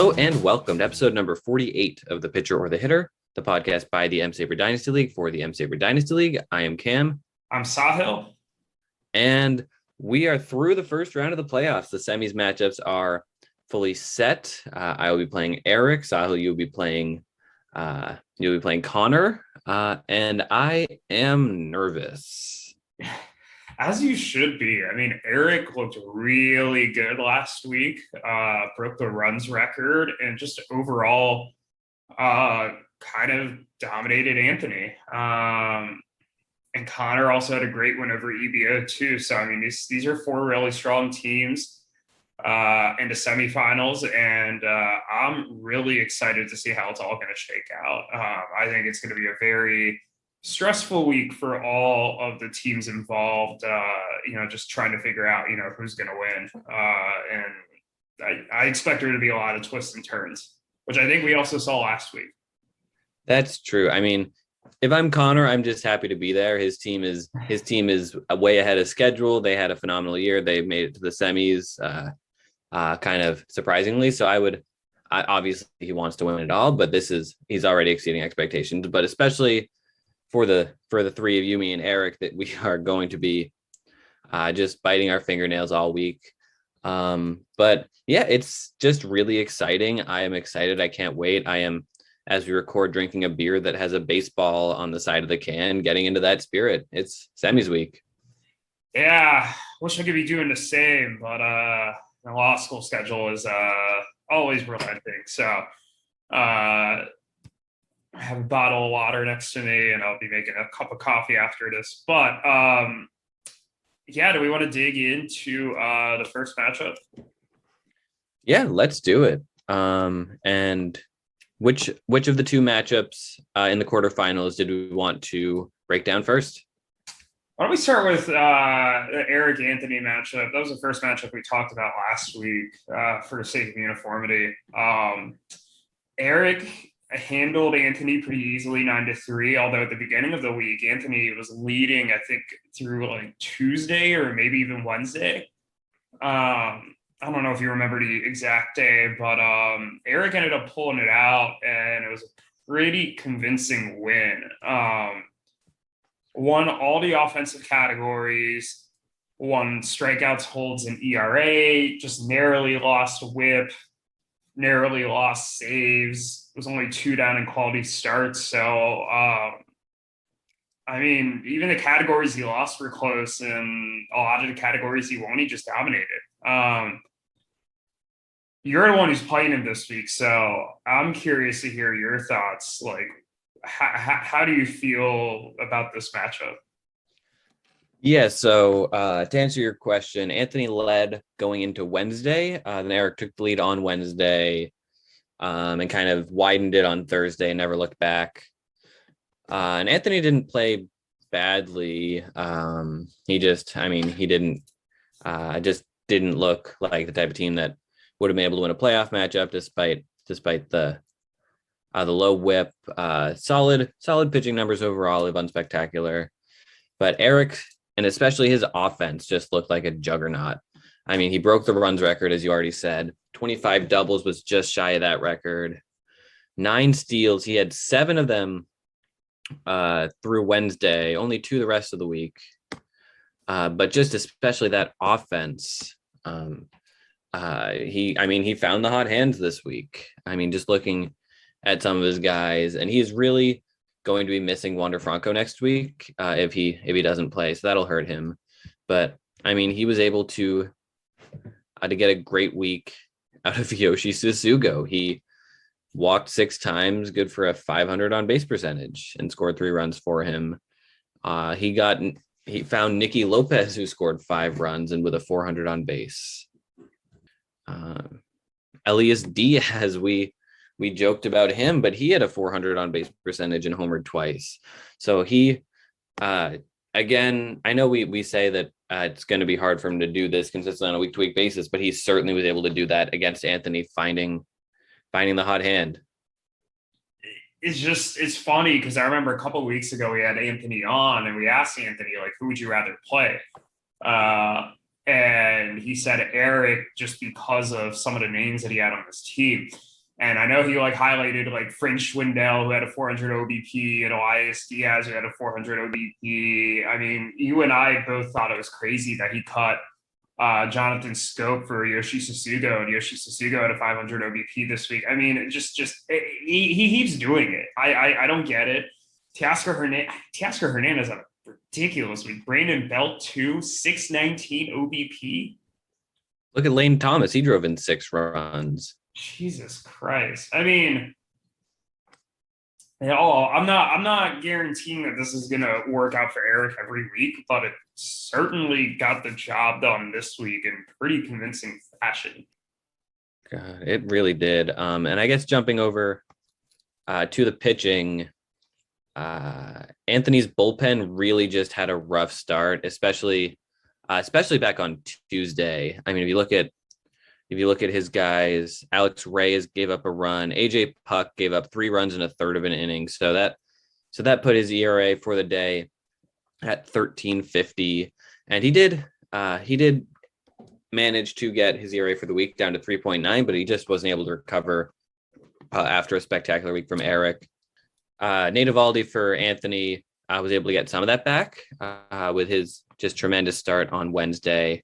Hello and welcome to episode number 48 of The Pitcher or the Hitter, the podcast by the M-SABR Dynasty League for the M-SABR Dynasty League. I am Cam. I'm Sahil. And we are through the first round of the playoffs. The semis matchups are fully set. I will be playing Erik. Sahil, you'll be playing Conor. And I am nervous. As you should be. I mean, Erik looked really good last week, broke the runs record, and just overall kind of dominated Anthony. And Conor also had a great win over EBO too. So, I mean, these are four really strong teams into semifinals, and I'm really excited to see how it's all going to shake out. I think it's going to be a very stressful week for all of the teams involved, just trying to figure out, who's going to win. And I expect there to be a lot of twists and turns, which I think we also saw last week. That's true. I mean, if I'm Conor, I'm just happy to be there. His team is way ahead of schedule. They had a phenomenal year. They made it to the semis, kind of surprisingly. So obviously he wants to win it all, but he's already exceeding expectations. But especially for the three of you, me and Erik, that we are going to be just biting our fingernails all week. But yeah, it's just really exciting. I am excited. I can't wait. I am, as we record, drinking a beer that has a baseball on the side of the can, getting into that spirit. It's semis week. Yeah, wish I could be doing the same, but the law school schedule is always relenting. So I have a bottle of water next to me, and I'll be making a cup of coffee after this. But do we want to dig into the first matchup? Yeah, let's do it. And which of the two matchups in the quarterfinals did we want to break down first? Why don't we start with the Erik Anthony matchup? That was the first matchup we talked about last week for the sake of uniformity. Erik handled Anthony pretty easily, 9-3. Although at the beginning of the week, Anthony was leading, I think, through like Tuesday or maybe even Wednesday. I don't know if you remember the exact day, but Erik ended up pulling it out, and it was a pretty convincing win. Won all the offensive categories, won strikeouts, holds, and ERA, just narrowly lost WHIP, narrowly lost saves, was only 2 down in quality starts. So, I mean, even the categories he lost were close, and a lot of the categories he won, he just dominated. You're the one who's playing him this week, so I'm curious to hear your thoughts. Like, how do you feel about this matchup? Yeah, so to answer your question, Anthony led going into Wednesday. Then Erik took the lead on Wednesday and kind of widened it on Thursday and never looked back. And Anthony didn't play badly. He just didn't look like the type of team that would have been able to win a playoff matchup despite the low WHIP. Solid pitching numbers overall, unspectacular. But Erik, and especially his offense, just looked like a juggernaut. I mean, he broke the runs record, as you already said. 25 doubles was just shy of that record. 9 steals. He had 7 of them through Wednesday, only 2 the rest of the week. But just especially that offense. He found the hot hands this week. I mean, just looking at some of his guys, and he's really going to be missing Wander Franco next week if he doesn't play, so that'll hurt him. But I mean, he was able to get a great week out of Yoshi Susugo. He walked 6 times, good for a 500 on base percentage, and scored 3 runs for him. He found Nicky Lopez, who scored 5 runs and with a 400 on base. Elias Diaz, we joked about him, but he had a 400 on base percentage and homered twice. So he, again, I know we say that it's going to be hard for him to do this consistently on a week-to-week basis, but he certainly was able to do that against Anthony, finding the hot hand. It's funny because I remember a couple of weeks ago we had Anthony on, and we asked Anthony, like, who would you rather play? And he said Erik, just because of some of the names that he had on his team. And I know he like highlighted like Frank Schwindel, who had a 400 OBP, and Elias Diaz, who had a 400 OBP. I mean, you and I both thought it was crazy that he cut Jonathan Scope for Yoshi Sasugo, and Yoshi Sasugo had a 500 OBP this week. I mean, he keeps doing it. I don't get it. Teoscar Hernandez had a ridiculous week. Brandon Belt too, 619 OBP. Look at Lane Thomas. He drove in 6 runs. Jesus Christ. I mean, I'm not guaranteeing that this is gonna work out for Erik every week, but it certainly got the job done this week in pretty convincing fashion. God, it really did. And I guess jumping over to the pitching, Anthony's bullpen really just had a rough start, especially back on Tuesday. I mean, if you look at his guys, Alex Reyes gave up a run. AJ Puck gave up 3 runs in a third of an inning. So that put his ERA for the day at 13.50. And he did manage to get his ERA for the week down to 3.9, but he just wasn't able to recover after a spectacular week from Erik. Nate Eovaldi for Anthony was able to get some of that back with his just tremendous start on Wednesday.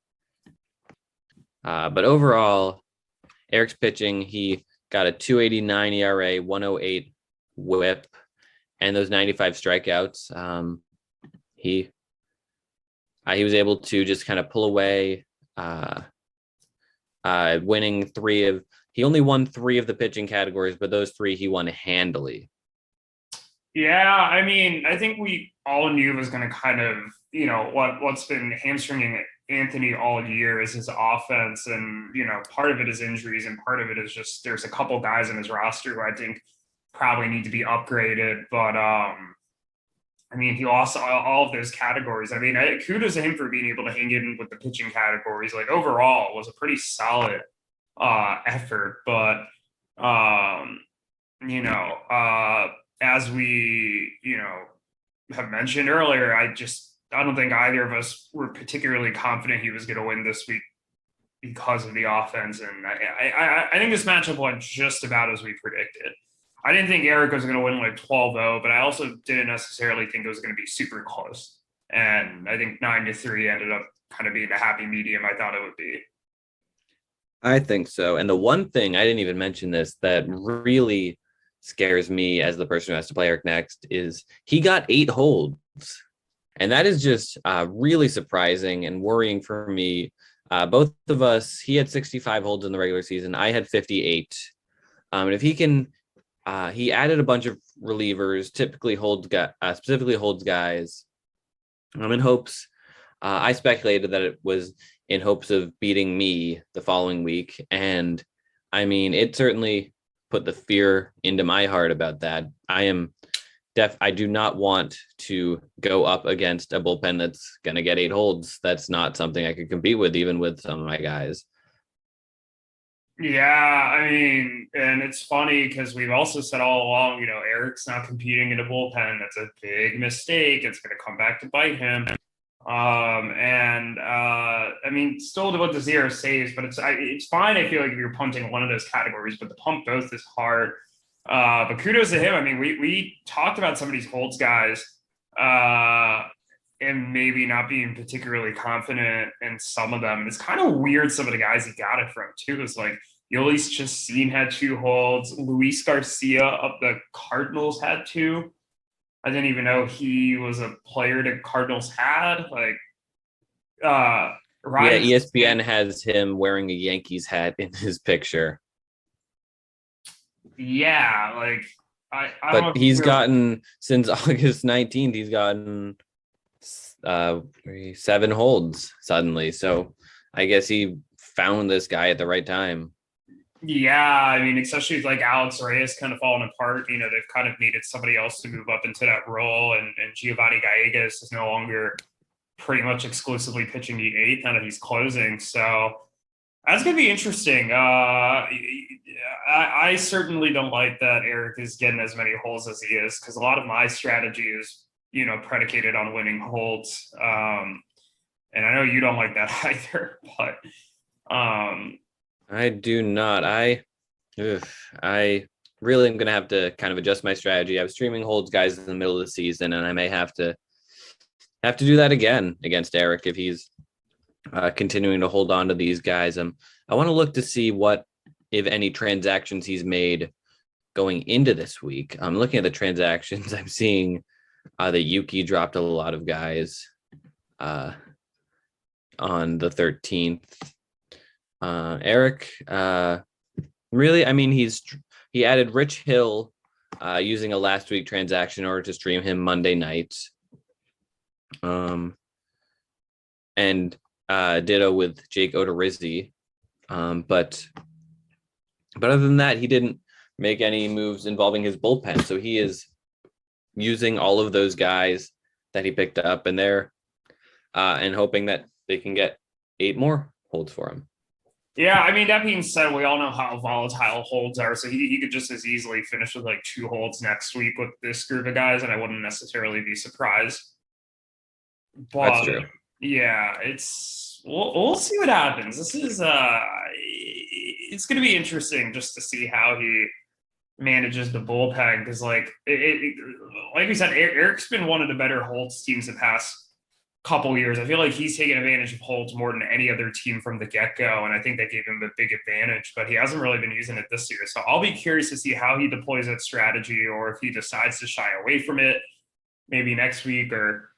But overall, Erik's pitching, he got a 2.89 ERA, 1.08 WHIP, and those 95 strikeouts. He was able to just kind of pull away, winning he only won 3 of the pitching categories, but those 3 he won handily. Yeah, I mean, I think we all knew it was going to kind of, what's been hamstringing Anthony all year is his offense. And, part of it is injuries and part of it is just there's a couple guys in his roster who I think probably need to be upgraded. But, I mean, he lost all of those categories. I mean, kudos to him for being able to hang in with the pitching categories. Like, overall, it was a pretty solid effort. But, as we, have mentioned earlier, I don't think either of us were particularly confident he was going to win this week because of the offense. And I think this matchup went just about as we predicted. I didn't think Erik was going to win like 12-0, but I also didn't necessarily think it was going to be super close. And I think 9-3 ended up kind of being the happy medium I thought it would be. I think so. And the one thing, I didn't even mention this, that really scares me as the person who has to play Erik next is he got 8 holds. And that is just really surprising and worrying for me. Both of us, he had 65 holds in the regular season. I had 58. And if he can, he added a bunch of relievers, specifically holds guys. I'm in hopes. I speculated that it was in hopes of beating me the following week. And I mean, it certainly put the fear into my heart about that. I do not want to go up against a bullpen that's going to get 8 holds. That's not something I could compete with, even with some of my guys. Yeah, I mean, and it's funny because we've also said all along, Erik's not competing in a bullpen. That's a big mistake. It's going to come back to bite him. I mean, still to what the 0 saves, but it's fine. I feel like if you're punting one of those categories, but the pump both is hard. But kudos to him. I mean, we talked about some of these holds guys, and maybe not being particularly confident in some of them. And it's kind of weird. Some of the guys he got it from too is like Yolis Chacin had 2 holds. Luis Garcia of the Cardinals had 2. I didn't even know he was a player the Cardinals had. Like, ESPN has him wearing a Yankees hat in his picture. Yeah, like but he's gotten since August 19th, he's gotten 7 holds suddenly. So I guess he found this guy at the right time. Yeah, I mean, especially like Alex Reyes kind of falling apart. They've kind of needed somebody else to move up into that role, and Giovanni Gallegos is no longer pretty much exclusively pitching the 8th, now that he's closing. So that's going to be interesting. I certainly don't like that Erik is getting as many holds as he is, because a lot of my strategy is, predicated on winning holds. And I know you don't like that either, but I do not. I Ugh, I really am going to have to kind of adjust my strategy. I was streaming holds guys in the middle of the season, and I may have to do that again against Erik if he's continuing to hold on to these guys. I want to look to see what, if any, transactions he's made going into this week. I'm looking at the transactions. I'm seeing that Yuki dropped a lot of guys on the 13th. Erik, really, I mean, he added Rich Hill using a last week transaction in order to stream him Monday nights. And ditto with Jake Odorizzi. But other than that, he didn't make any moves involving his bullpen. So he is using all of those guys that he picked up, and and hoping that they can get 8 more holds for him. Yeah, I mean, that being said, we all know how volatile holds are. So he could just as easily finish with like 2 holds next week with this group of guys, and I wouldn't necessarily be surprised. That's But true. yeah, we'll see what happens. This is it's going to be interesting just to see how he manages the bullpen, because like like we said, Erik's been one of the better holds teams the past couple years. I feel like he's taken advantage of holds more than any other team from the get-go, and I think that gave him a big advantage, but he hasn't really been using it this year. So I'll be curious to see how he deploys that strategy, or if he decides to shy away from it maybe next week, or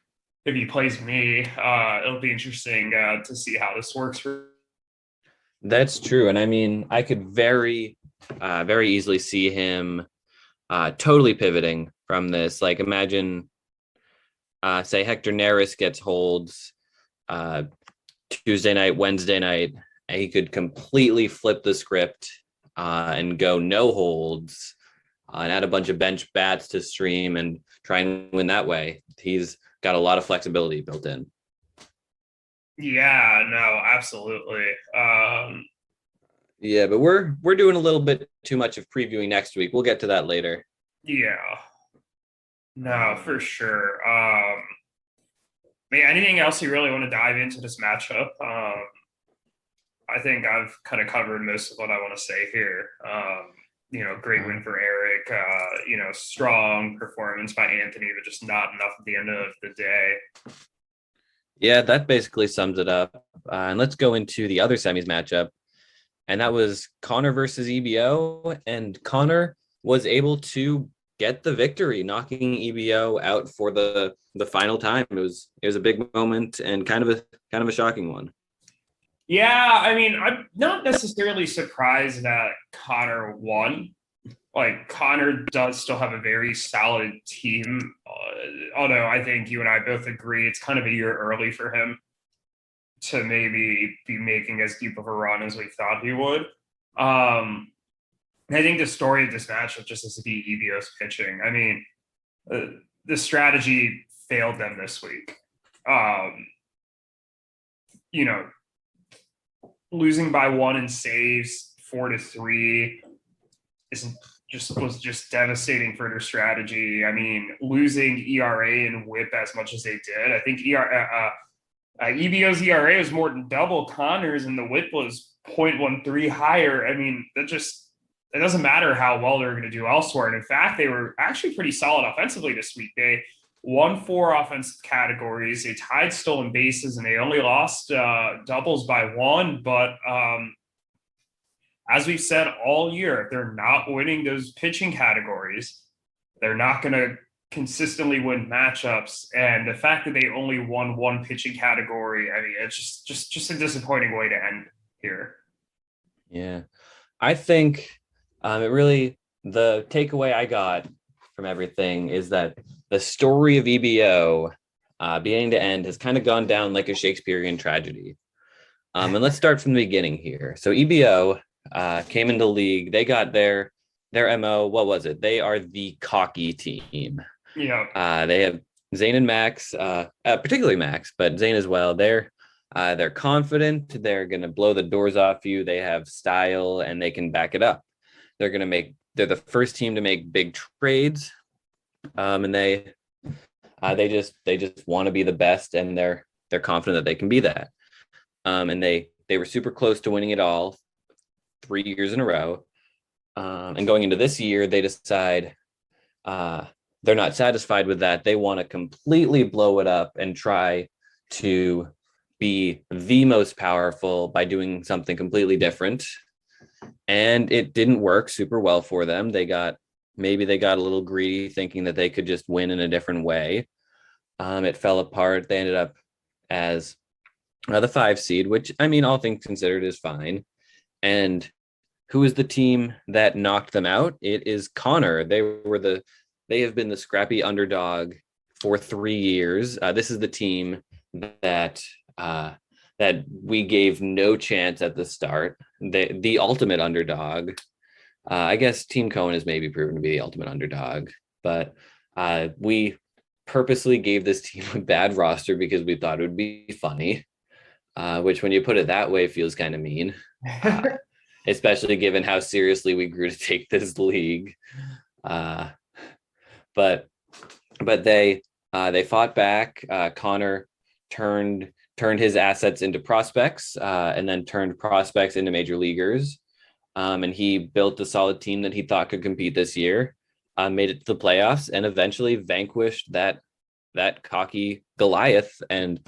if he plays me. It'll be interesting to see how this works for. That's true. And I mean, I could very easily see him totally pivoting from this. Like, imagine, say, Hector Neris gets holds Tuesday night, Wednesday night, and he could completely flip the script and go no holds and add a bunch of bench bats to stream and try and win that way. He's got a lot of flexibility built in. Yeah, no, absolutely. Yeah, but we're doing a little bit too much of previewing next week. We'll get to that later. Yeah, no, for sure. Anything else you really want to dive into this matchup? I think I've kind of covered most of what I want to say here. Great win for Erik. Strong performance by Anthony, but just not enough at the end of the day. Yeah, that basically sums it up. And let's go into the other semis matchup. And that was Conor versus EBO. And Conor was able to get the victory, knocking EBO out for the final time. It was a big moment and kind of a shocking one. Yeah, I mean, I'm not necessarily surprised that Conor won. Like, Conor does still have a very solid team, although I think you and I both agree it's kind of a year early for him to maybe be making as deep of a run as we thought he would. I think the story of this matchup just has to be EBO's pitching. I mean, the strategy failed them this week. Losing by 1 in saves, 4-3 was just devastating for their strategy. I mean, losing ERA and WHIP as much as they did. I think EBO's ERA was more than double Conor's, and the WHIP was 0.13 higher. I mean, it doesn't matter how well they're going to do elsewhere. And in fact, they were actually pretty solid offensively this week. They won 4 offensive categories. They tied stolen bases, and they only lost doubles by 1. But as we've said all year, if they're not winning those pitching categories, they're not going to consistently win matchups. And the fact that they only won 1 pitching category, I mean, it's just a disappointing way to end here. Yeah, I think the takeaway I got from everything is that the story of EBO beginning to end has kind of gone down like a Shakespearean tragedy. And let's start from the beginning here. So EBO came into the league. They got their MO. What was it? They are the cocky team. Yeah. They have Zane and Max, particularly Max, but Zane as well. They're confident. They're going to blow the doors off you. They have style, and they can back it up. They're the first team to make big trades. And they just want to be the best, and they're confident that they can be that. And they were super close to winning it all 3 years in a row. And going into this year, they decide uh, they're not satisfied with that. They want to completely blow it up and try to be the most powerful by doing something completely different. And it didn't work super well for them. Maybe they got a little greedy thinking that they could just win in a different way. It fell apart. They ended up as the 5 seed, which, I mean, all things considered is fine. And who is the team that knocked them out? It is Conor. They have been the scrappy underdog for 3 years. This is the team that that we gave no chance at the start. The ultimate underdog. I guess Team Cohen has maybe proven to be the ultimate underdog, but we purposely gave this team a bad roster because we thought it would be funny. Which, when you put it that way, feels kind of mean. Especially given how seriously we grew to take this league. But they fought back. Conor turned his assets into prospects, and then turned prospects into major leaguers. And he built a solid team that he thought could compete this year. Made it to the playoffs and eventually vanquished that cocky Goliath. And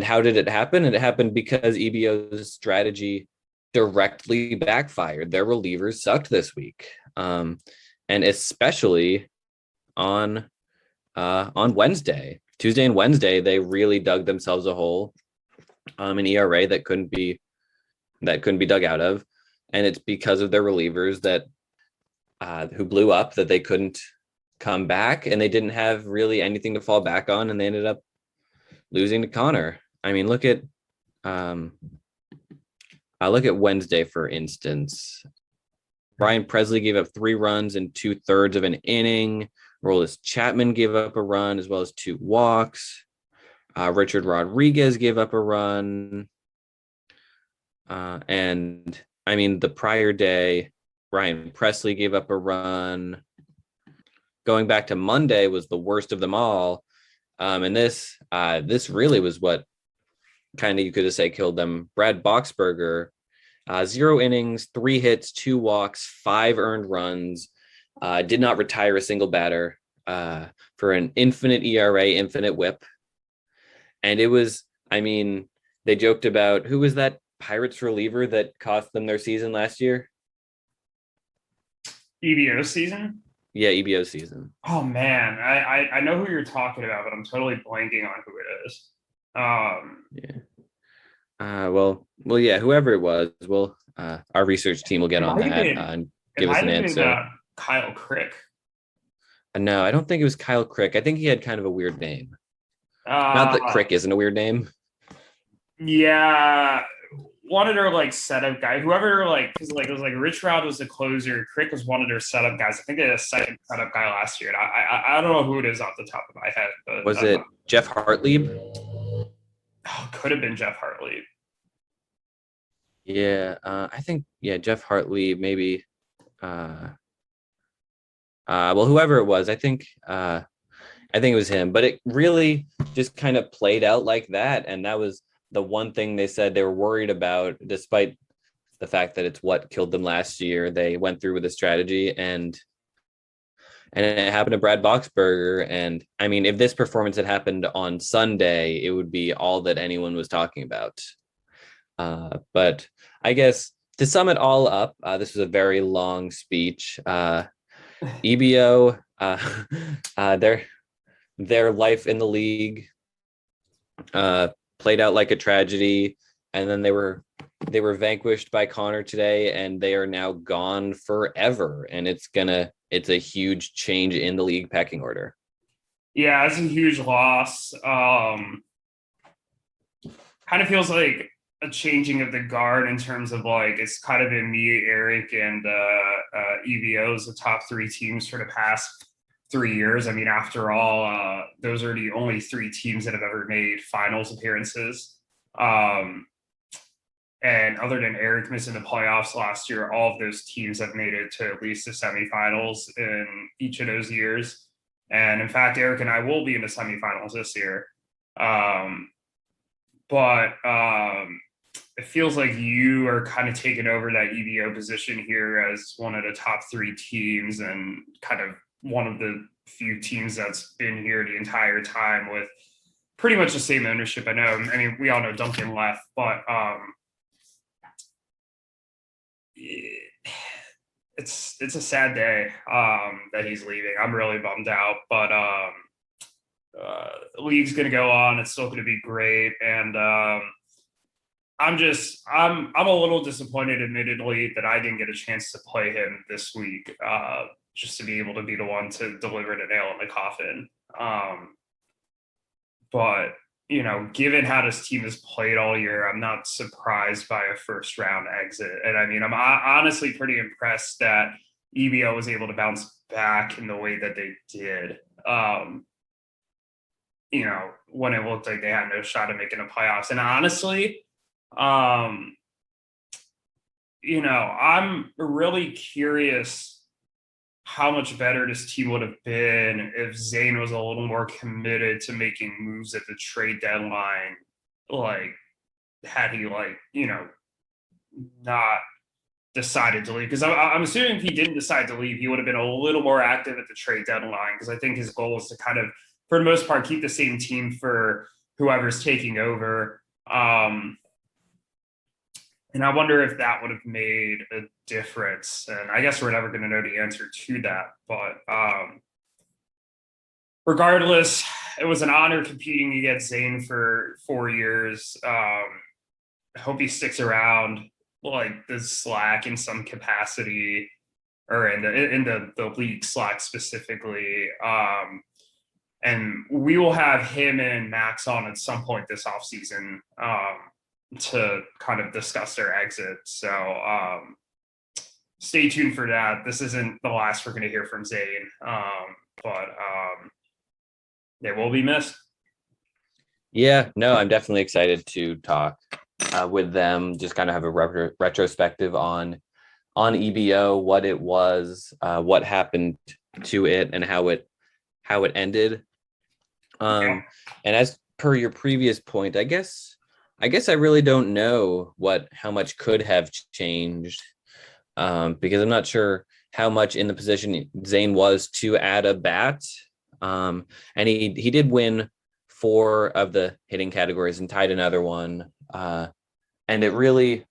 how did it happen? It happened because EBO's strategy directly backfired. Their relievers sucked this week, and especially on Wednesday, Tuesday, and Wednesday, they really dug themselves a hole, an ERA that couldn't be dug out of, and it's because of their relievers that who blew up, that they couldn't come back, and they didn't have really anything to fall back on, and they ended up losing to Conor. I mean, look at Wednesday, for instance. Ryan Presley gave up 3 runs in 2/3 of an inning. Roldis Chapman gave up a run as well as 2 walks. Richard Rodriguez gave up a run. And I mean, the prior day, Ryan Presley gave up a run. Going back to Monday was the worst of them all. And this really was what kind of, you could say, killed them. Brad Boxberger, 0 innings, 3 hits, 2 walks, 5 earned runs, did not retire a single batter, for an infinite ERA, infinite whip. And it was, I mean, they joked about, who was that Pirates reliever that cost them their season last year? EBO season? Yeah, EBO season. Oh man, I know who you're talking about, but I'm totally blanking on who it is. Yeah. Well, yeah, whoever it was, our research team will get on that and give us an answer. Kyle Crick. No, I don't think it was Kyle Crick. I think he had kind of a weird name. Not that Crick isn't a weird name. Yeah, one of their setup guy, whoever because it was Rich Rod was the closer, Crick was one of their setup guys. I think they had a second setup guy last year. I don't know who it is off the top of my head, but was it Jeff Hartlieb? Oh, could have been Jeff Hartlieb. Yeah, I think Jeff Hartlieb, maybe. Well, whoever it was, I think it was him. But it really just kind of played out like that, and that was the one thing they said they were worried about, despite the fact that it's what killed them last year. They went through with the strategy, and it happened to Brad Boxberger. And I mean, if this performance had happened on Sunday, it would be all that anyone was talking about. But I guess to sum it all up, this was a very long speech. EBO, their life in the league played out like a tragedy, and then they were vanquished by Conor today, and they are now gone forever. And it's a huge change in the league pecking order. Yeah, it's a huge loss. Kind of feels like a changing of the guard in terms of it's kind of been me, Erik, and EBO's the top 3 teams for the past 3 years. I mean, after all, those are the only 3 teams that have ever made finals appearances. And other than Erik missing the playoffs last year, all of those teams have made it to at least the semifinals in each of those years. And in fact, Erik and I will be in the semifinals this year. But it feels like you are kind of taking over that EBO position here as one of the top 3 teams and kind of one of the few teams that's been here the entire time with pretty much the same ownership. I mean, we all know Duncan left, but it's a sad day that he's leaving. I'm really bummed out, but the league's going to go on. It's still going to be great, and I'm a little disappointed, admittedly, that I didn't get a chance to play him this week, just to be able to be the one to deliver the nail in the coffin. But you know, given how this team has played all year, I'm not surprised by a first round exit. And I mean, I'm honestly pretty impressed that EBO was able to bounce back in the way that they did. You know, when it looked like they had no shot at making the playoffs. And honestly, you know, I'm really curious how much better this team would have been if Zane was a little more committed to making moves at the trade deadline. Like, had he, like, you know, not decided to leave? Because I'm assuming if he didn't decide to leave, he would have been a little more active at the trade deadline. Because I think his goal is to kind of, for the most part, keep the same team for whoever's taking over. And I wonder if that would have made a difference. And I guess we're never going to know the answer to that. But regardless, it was an honor competing against Zane for 4 years. I hope he sticks around, like the Slack in some capacity, or in the league Slack specifically. And we will have him and Max on at some point this offseason. To kind of discuss their exit. So stay tuned for that. This isn't the last we're going to hear from Zane, but they will be missed. Yeah, no, I'm definitely excited to talk with them, just kind of have a retrospective on EBO, what it was, what happened to it, and how it ended. And as per your previous point, I guess I really don't know how much could have changed, because I'm not sure how much in the position Zane was to add a bat. And he did win 4 of the hitting categories and tied another one. And it really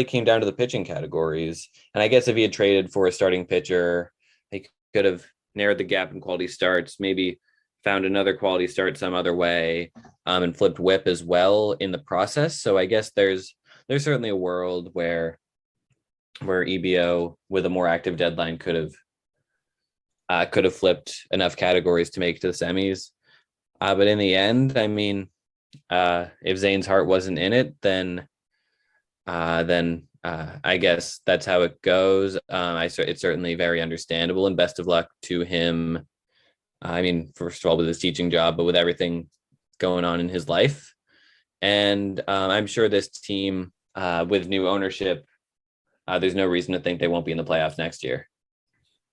came down to the pitching categories. And I guess if he had traded for a starting pitcher, he could have narrowed the gap in quality starts, maybe found another quality start some other way, and flipped whip as well in the process. So I guess there's certainly a world where EBO with a more active deadline could have flipped enough categories to make it to the semis. But in the end, I mean, if Zane's heart wasn't in it, then I guess that's how it goes. It's certainly very understandable, and best of luck to him. I mean, first of all, with his teaching job, but with everything going on in his life. And I'm sure this team, with new ownership, there's no reason to think they won't be in the playoffs next year.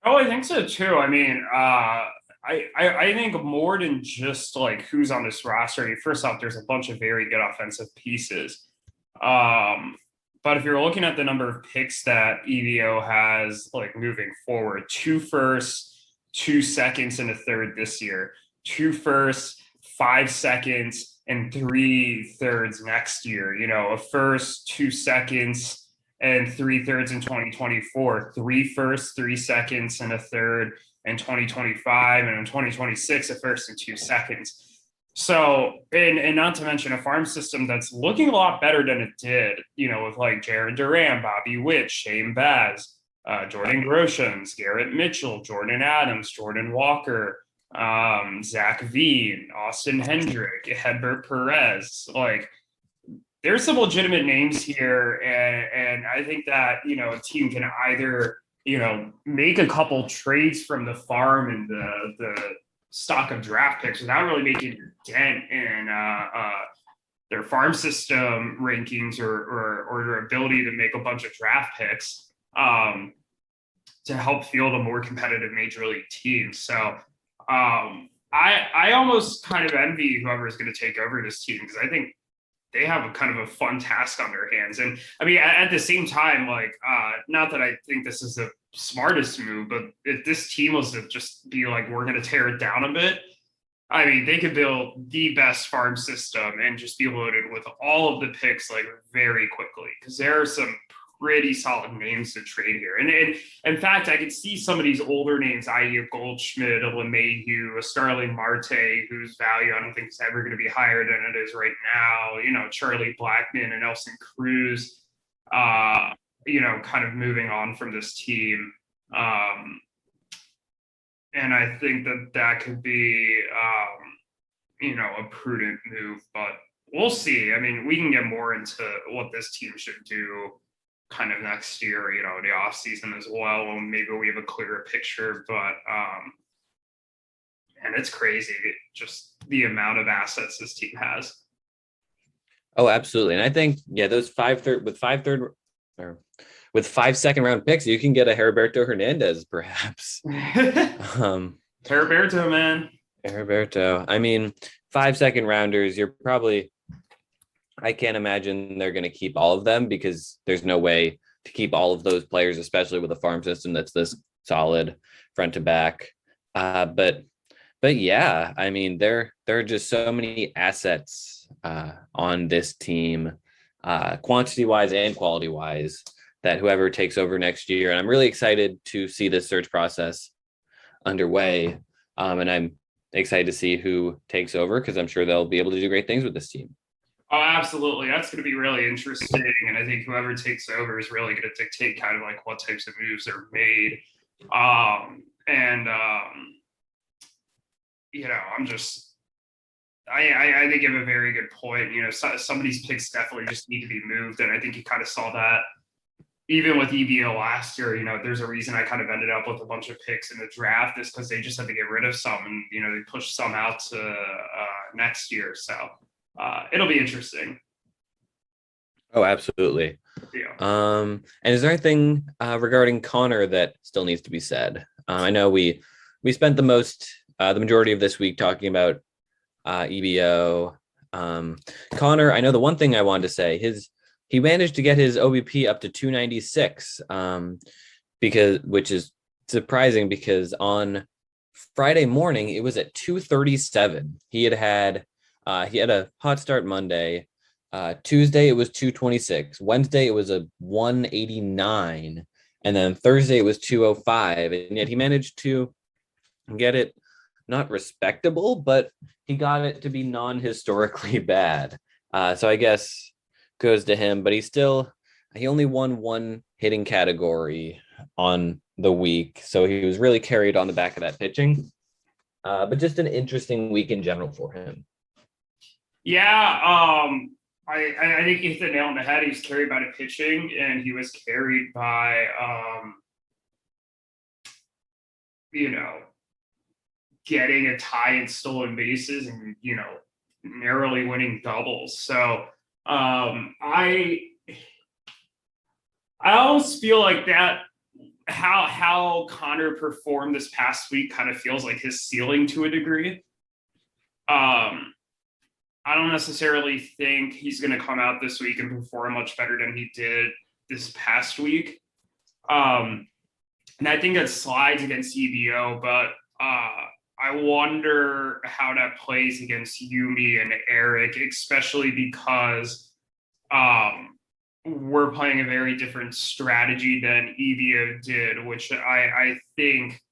Oh, I think so too. I mean, I think more than just like who's on this roster. First off, there's a bunch of very good offensive pieces. But if you're looking at the number of picks that EVO has, like moving forward, 2 firsts, 2 seconds, and a third this year, 2 firsts, 5 seconds, and 3 thirds next year. You know, a first, 2 seconds, and 3 thirds in 2024, 3 firsts, 3 seconds, and a third in 2025, and in 2026, a first and 2 seconds. So, and not to mention a farm system that's looking a lot better than it did, you know, with like Jared Duran, Bobby Witt, Shane Baz, Jordan Groshans, Garrett Mitchell, Jordan Adams, Jordan Walker, Zach Veen, Austin Hendrick, Hedbert Perez. Like, there's some legitimate names here, and I think that, you know, a team can either, you know, make a couple trades from the farm and the stock of draft picks without really making a dent in their farm system rankings or their ability to make a bunch of draft picks to help field a more competitive major league team. So I almost kind of envy whoever is going to take over this team, because I think they have a kind of a fun task on their hands. And I mean, at the same time, like, not that I think this is the smartest move, but if this team was to just be like, we're going to tear it down a bit, I mean, they could build the best farm system and just be loaded with all of the picks like very quickly, because there are some pretty solid names to trade here. And in fact, I could see some of these older names, i.e. a Goldschmidt, a LeMahieu, a Starling Marte, whose value I don't think is ever going to be higher than it is right now. You know, Charlie Blackmon and Nelson Cruz, you know, kind of moving on from this team. And I think that that could be, you know, a prudent move, but we'll see. I mean, we can get more into what this team should do kind of next year, you know, the off season as well, when maybe we have a clearer picture. But and it's crazy just the amount of assets this team has. Oh, absolutely. And I think, yeah, those with 5 second round picks, you can get a Heriberto Hernandez, perhaps. Heriberto, man. Heriberto. I mean, 5 second rounders, you're probably, I can't imagine they're going to keep all of them, because there's no way to keep all of those players, especially with a farm system that's this solid front to back. But yeah, I mean, there are just so many assets on this team, quantity wise and quality wise, that whoever takes over next year, and I'm really excited to see this search process underway. And I'm excited to see who takes over, because I'm sure they'll be able to do great things with this team. Oh, absolutely. That's going to be really interesting. And I think whoever takes over is really going to dictate kind of like what types of moves are made. You know, I think you have a very good point. You know, some of these picks definitely just need to be moved. And I think you kind of saw that even with EVO last year. You know, there's a reason I kind of ended up with a bunch of picks in the draft, is because they just had to get rid of some, and, you know, they pushed some out to next year. So it'll be interesting. Oh, absolutely. Yeah. And is there anything regarding Conor that still needs to be said? I know we spent the majority of this week talking about EBO. Conor, I know the one thing I wanted to say, he managed to get his OBP up to 296, which is surprising, because on Friday morning it was at 237. He had a hot start Monday. Tuesday it was 226. Wednesday it was a 189, and then Thursday it was 205. And yet he managed to get it not respectable, but he got it to be non-historically bad. So I guess goes to him, but he only won one hitting category on the week, so he was really carried on the back of that pitching. But just an interesting week in general for him. Yeah, I think you hit the nail on the head. He was carried by the pitching, and he was carried by you know, getting a tie in stolen bases and, you know, narrowly winning doubles. So I almost feel like that how Conor performed this past week kind of feels like his ceiling to a degree. I don't necessarily think he's going to come out this week and perform much better than he did this past week. And I think that slides against EBO, but I wonder how that plays against Yumi and Erik, especially because we're playing a very different strategy than EBO did, which I think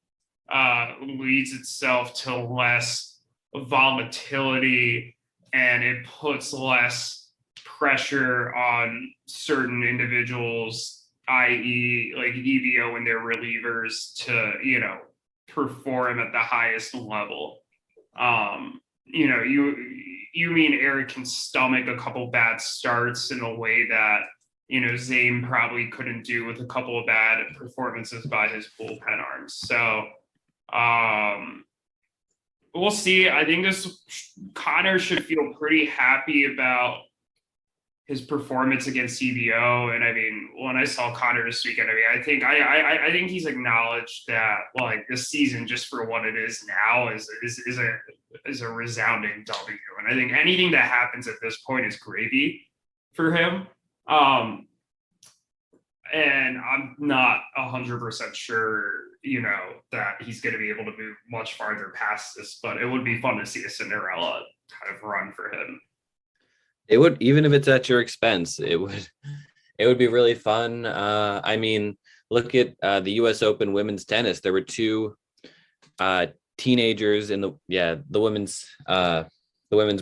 leads itself to less volatility, and it puts less pressure on certain individuals, i.e. like EBO and their relievers, to, you know, perform at the highest level. You know, you mean Erik can stomach a couple bad starts in a way that, you know, Zane probably couldn't do with a couple of bad performances by his bullpen arms. So we'll see. I think Conor should feel pretty happy about his performance against CBO. And I mean, when I saw Conor this weekend, I mean, I think he's acknowledged that, like, this season, just for what it is now, is a resounding W. And And I think anything that happens at this point is gravy for him. And I'm not 100% sure, that he's going to be able to move much farther past this, but it would be fun to see a Cinderella kind of run for him. It would, even if it's at your expense, it would be really fun. I mean, look at the U.S. Open women's tennis. There were two teenagers in the women's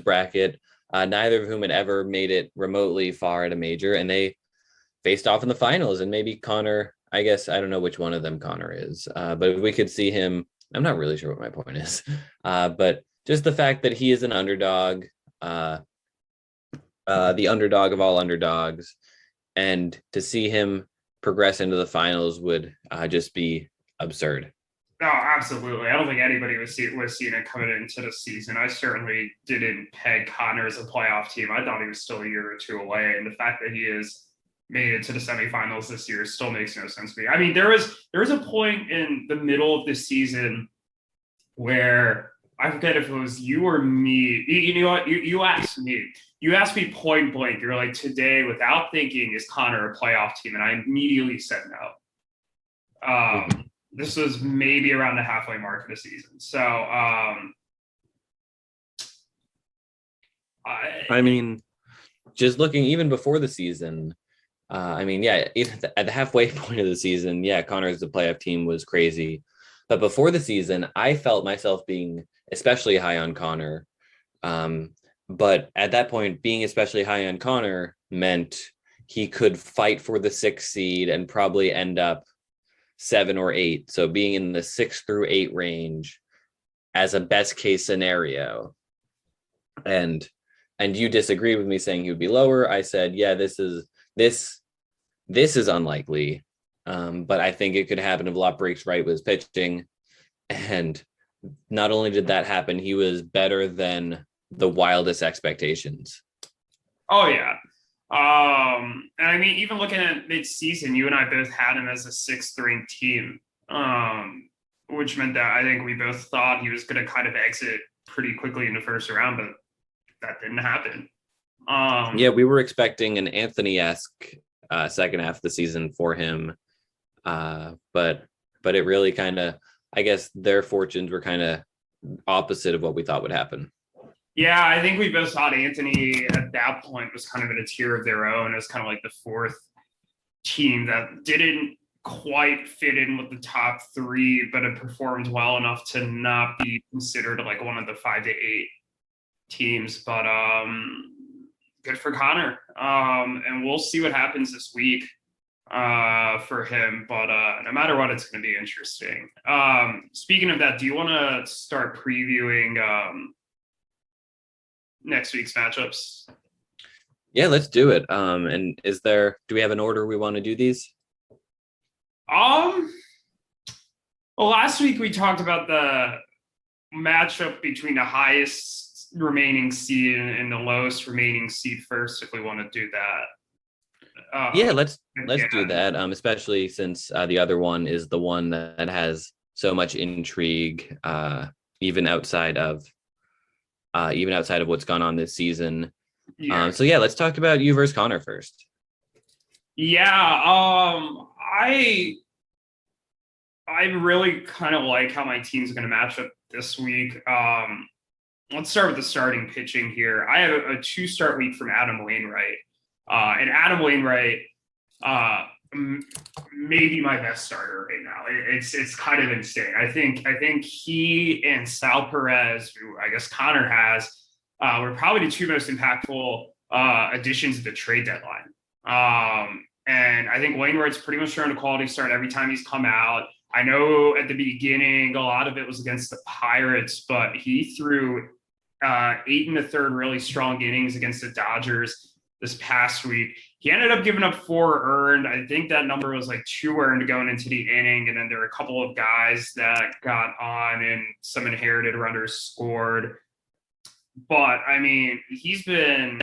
bracket, neither of whom had ever made it remotely far at a major, and they faced off in the finals. And maybe Conor, I guess I don't know which one of them Conor is, but if we could see him, I'm not really sure what my point is, but just the fact that he is an underdog, the underdog of all underdogs, and to see him progress into the finals would just be absurd. No, absolutely. I don't think anybody was seeing it coming into the season. I certainly didn't peg Conor as a playoff team. I thought he was still a year or two away, and the fact that he is made it to the semifinals this year still makes no sense to me. I mean, there was a point in the middle of the season where I forget if it was you or me. You know what? You asked me. You asked me point blank. You're like, today, without thinking, is Conor a playoff team? And I immediately said no. This was maybe around the halfway mark of the season. So, I mean, just looking even before the season, I mean, yeah, at the halfway point of the season, yeah, Conor's the playoff team was crazy. But before the season, I felt myself being especially high on Conor. But at that point, being especially high on Conor meant he could fight for the 6th seed and probably end up 7 or 8. So being in the 6 through 8 range as a best case scenario. And you disagree with me saying he would be lower. I said, yeah, this is unlikely. But I think it could happen if a lot breaks right with his pitching. And not only did that happen, he was better than the wildest expectations. Oh, yeah. And I mean, even looking at mid-season, you and I both had him as a 6th ranked team, which meant that I think we both thought he was going to kind of exit pretty quickly in the first round, but that didn't happen. Yeah, we were expecting an Anthony-esque second half of the season for him, but it really kind of, I guess their fortunes were kind of opposite of what we thought would happen. Yeah, I think we both thought Anthony at that point was kind of in a tier of their own. It was kind of like the 4th team that didn't quite fit in with the top 3, but it performed well enough to not be considered like one of the 5 to 8 teams. But good for Conor. And we'll see what happens this week for him. But no matter what, it's going to be interesting. Speaking of that, do you want to start previewing next week's matchups? Yeah, let's do it. And do we have an order we want to do these? Well, last week we talked about the matchup between the highest remaining seed and the lowest remaining seed first, if we want to do that. Yeah, let's do that. Especially since the other one is the one that has so much intrigue, even outside of what's gone on this season. Yeah. So yeah, let's talk about you versus Conor first. Yeah. I really kind of like how my team's going to match up this week. Let's start with the starting pitching here. I have a 2-start week from Adam Wainwright. And Adam Wainwright maybe my best starter right now. It's kind of insane. I think he and Sal Perez, who I guess Conor has, were probably the 2 most impactful additions at the trade deadline. And I think Wainwright's pretty much shown a quality start every time he's come out. I know at the beginning, a lot of it was against the Pirates, but he threw 8 1/3 really strong innings against the Dodgers this past week. He ended up giving up 4 earned. I think that number was like 2 earned going into the inning. And then there were a couple of guys that got on and some inherited runners scored. But I mean, he's been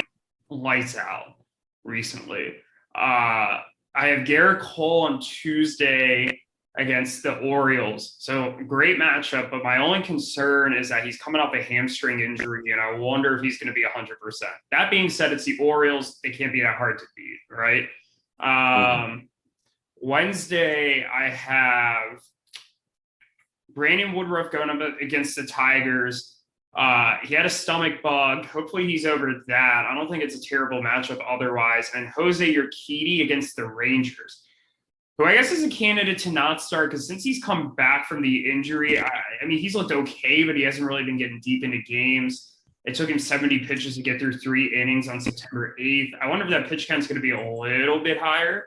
lights out recently. I have Garrett Cole on Tuesday against the Orioles. So great matchup, but my only concern is that he's coming off a hamstring injury, and I wonder if he's going to be 100%. That being said, it's the Orioles. They can't be that hard to beat, right? Wednesday, I have Brandon Woodruff going up against the Tigers. He had a stomach bug. Hopefully he's over that. I don't think it's a terrible matchup otherwise. And Jose Urquidy against the Rangers, who I guess is a candidate to not start because since he's come back from the injury, I mean, he's looked okay, but he hasn't really been getting deep into games. It took him 70 pitches to get through 3 innings on September 8th. I wonder if that pitch count's going to be a little bit higher.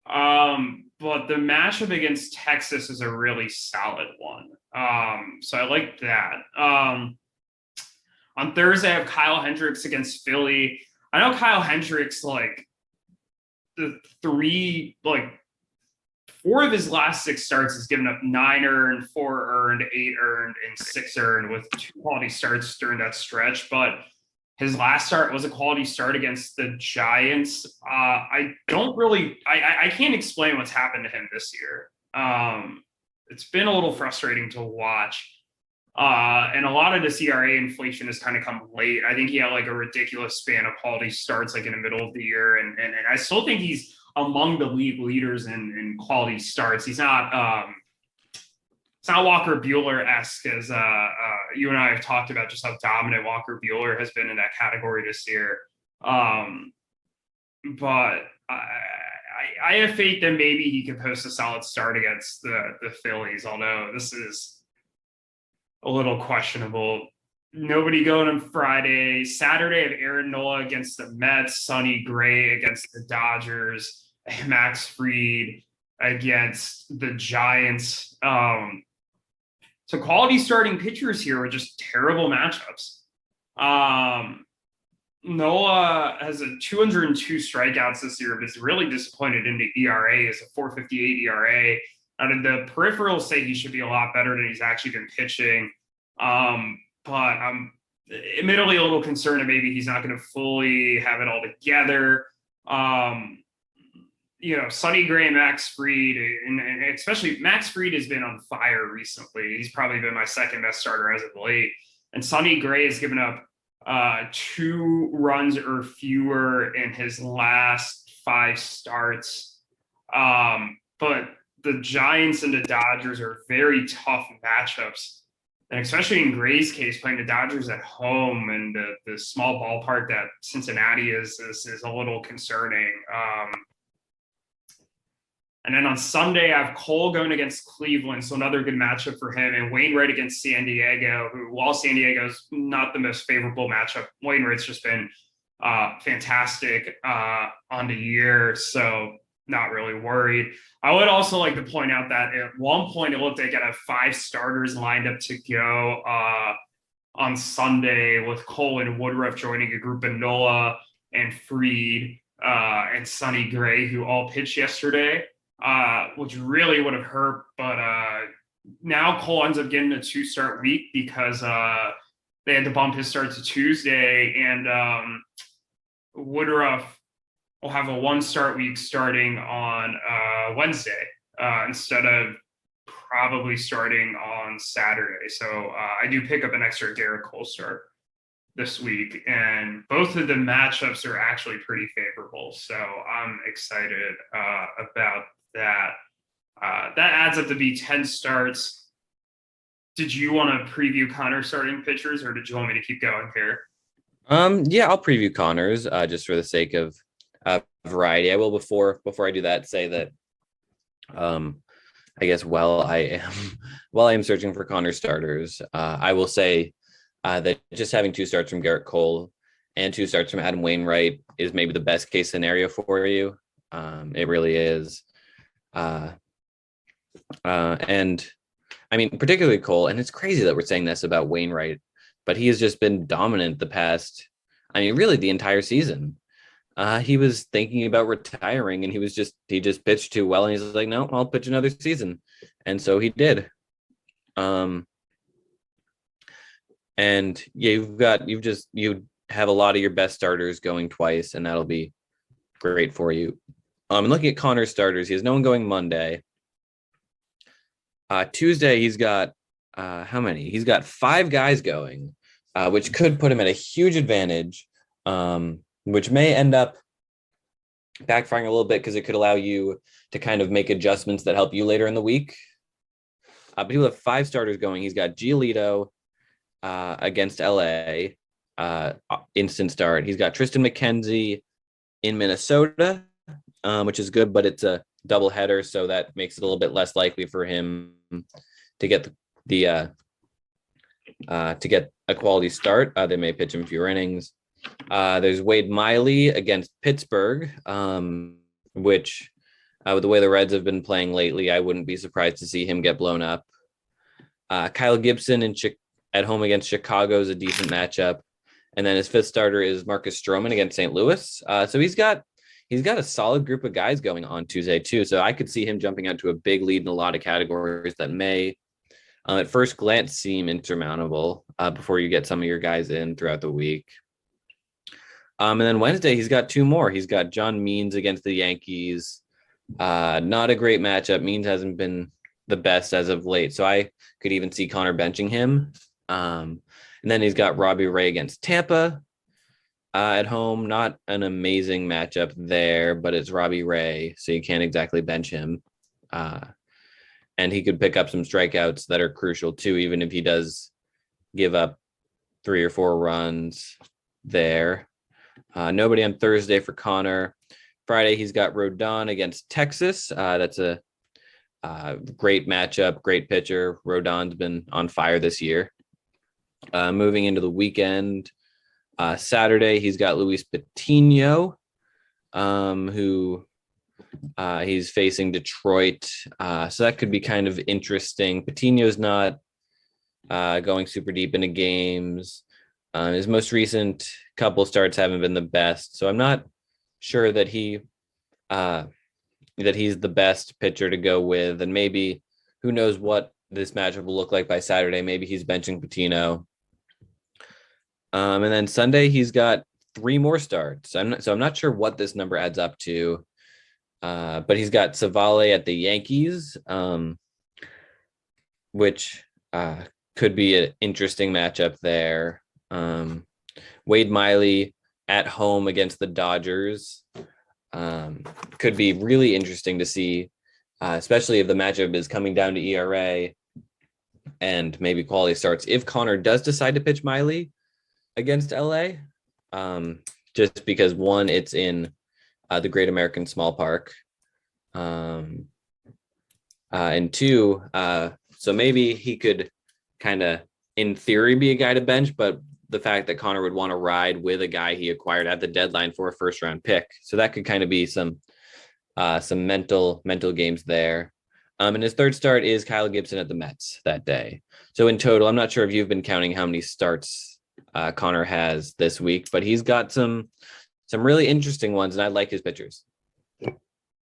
But the matchup against Texas is a really solid one. So I like that. On Thursday, I have Kyle Hendricks against Philly. I know Kyle Hendricks, like, the 4 of his last 6 starts has given up 9 earned, 4 earned, 8 earned, and 6 earned with 2 quality starts during that stretch. But his last start was a quality start against the Giants. I can't explain what's happened to him this year. It's been a little frustrating to watch. And a lot of this ERA inflation has kind of come late. I think he had like a ridiculous span of quality starts like in the middle of the year. And I still think he's among the league leaders in quality starts. He's not it's not Walker Buehler-esque as you and I have talked about just how dominant Walker Buehler has been in that category this year. But I have faith that maybe he could post a solid start against the Phillies, although this is a little questionable. Nobody going on Friday. Saturday, I have Aaron Nola against the Mets, Sonny Gray against the Dodgers, Max Fried against the Giants. So quality starting pitchers here are just terrible matchups. Nola has a 202 strikeouts this year, but is really disappointed in the ERA. Is a 4.58 ERA. And the peripherals say he should be a lot better than he's actually been pitching. But I'm admittedly a little concerned that maybe he's not going to fully have it all together. Sonny Gray and Max Fried, and especially Max Fried has been on fire recently. He's probably been my second best starter as of late. And Sonny Gray has given up 2 runs or fewer in his last 5 starts. But the Giants and the Dodgers are very tough matchups. And especially in Gray's case, playing the Dodgers at home and the small ballpark that Cincinnati is a little concerning. And then on Sunday, I have Cole going against Cleveland, so another good matchup for him, and Wainwright against San Diego, who, while San Diego's not the most favorable matchup, Wainwright's just been fantastic on the year, so not really worried. I would also like to point out that at one point it looked like I had 5 starters lined up to go on Sunday, with Cole and Woodruff joining a group of Nola and Fried and Sonny Gray, who all pitched yesterday. Which really would have hurt, but now Cole ends up getting a 2-start week because they had to bump his start to Tuesday, and Woodruff will have a 1-start week starting on Wednesday instead of probably starting on Saturday. So I do pick up an extra Garrett Cole start this week, and both of the matchups are actually pretty favorable. So I'm excited about that. That adds up to be 10 starts. Did you want to preview Conor starting pitchers, or did you want me to keep going here? Yeah, I'll preview Connor's just for the sake of variety. I will before I do that say that I guess while I am searching for Connor starters, I will say that just having 2 starts from Garrett Cole and 2 starts from Adam Wainwright is maybe the best case scenario for you. It really is. And I mean, particularly Cole, and it's crazy that we're saying this about Wainwright, but he has just been dominant really the entire season. He was thinking about retiring, and he just pitched too well, and he's like, no, I'll pitch another season. And so he did. And you have a lot of your best starters going twice, and that'll be great for you. And looking at Connor's starters, he has no one going Monday. Tuesday, he's got how many? He's got 5 guys going, which could put him at a huge advantage, which may end up backfiring a little bit because it could allow you to kind of make adjustments that help you later in the week. But he'll have 5 starters going. He's got Giolito against LA, instant start. He's got Tristan McKenzie in Minnesota, which is good, but it's a doubleheader, so that makes it a little bit less likely for him to get to get a quality start. They may pitch him fewer innings. There's Wade Miley against Pittsburgh, which with the way the Reds have been playing lately, I wouldn't be surprised to see him get blown up. Kyle Gibson at home against Chicago is a decent matchup. And then his 5th starter is Marcus Stroman against St. Louis. So he's got a solid group of guys going on Tuesday too. So I could see him jumping out to a big lead in a lot of categories that may at first glance seem insurmountable before you get some of your guys in throughout the week. And then Wednesday, he's got 2 more. He's got John Means against the Yankees. Not a great matchup. Means hasn't been the best as of late. So I could even see Conor benching him. And then he's got Robbie Ray against Tampa at home. Not an amazing matchup there, but it's Robbie Ray, so you can't exactly bench him. And he could pick up some strikeouts that are crucial too, even if he does give up 3 or 4 runs there. Nobody on Thursday for Conor. Friday, he's got Rodon against Texas. That's a great matchup, great pitcher. Rodon's been on fire this year. Moving into the weekend, Saturday, he's got Luis Patino, who he's facing Detroit. So that could be kind of interesting. Patino's not going super deep into games. His most recent couple starts haven't been the best. So I'm not sure that he's the best pitcher to go with. And maybe who knows what this matchup will look like by Saturday. Maybe he's benching Patino. And then Sunday, he's got 3 more starts. I'm not sure what this number adds up to. But he's got Savale at the Yankees, which could be an interesting matchup there. Wade Miley at home against the Dodgers could be really interesting to see, especially if the matchup is coming down to ERA and maybe quality starts. If Conor does decide to pitch Miley against LA, just because one, it's in the Great American Small Park, and 2, so maybe he could kind of, in theory, be a guy to bench, but the fact that Conor would want to ride with a guy he acquired at the deadline for a 1st-round pick, so that could kind of be some mental games there. And his 3rd start is Kyle Gibson at the Mets that day. So in total, I'm not sure if you've been counting how many starts Conor has this week, but he's got some really interesting ones, and I like his pitchers.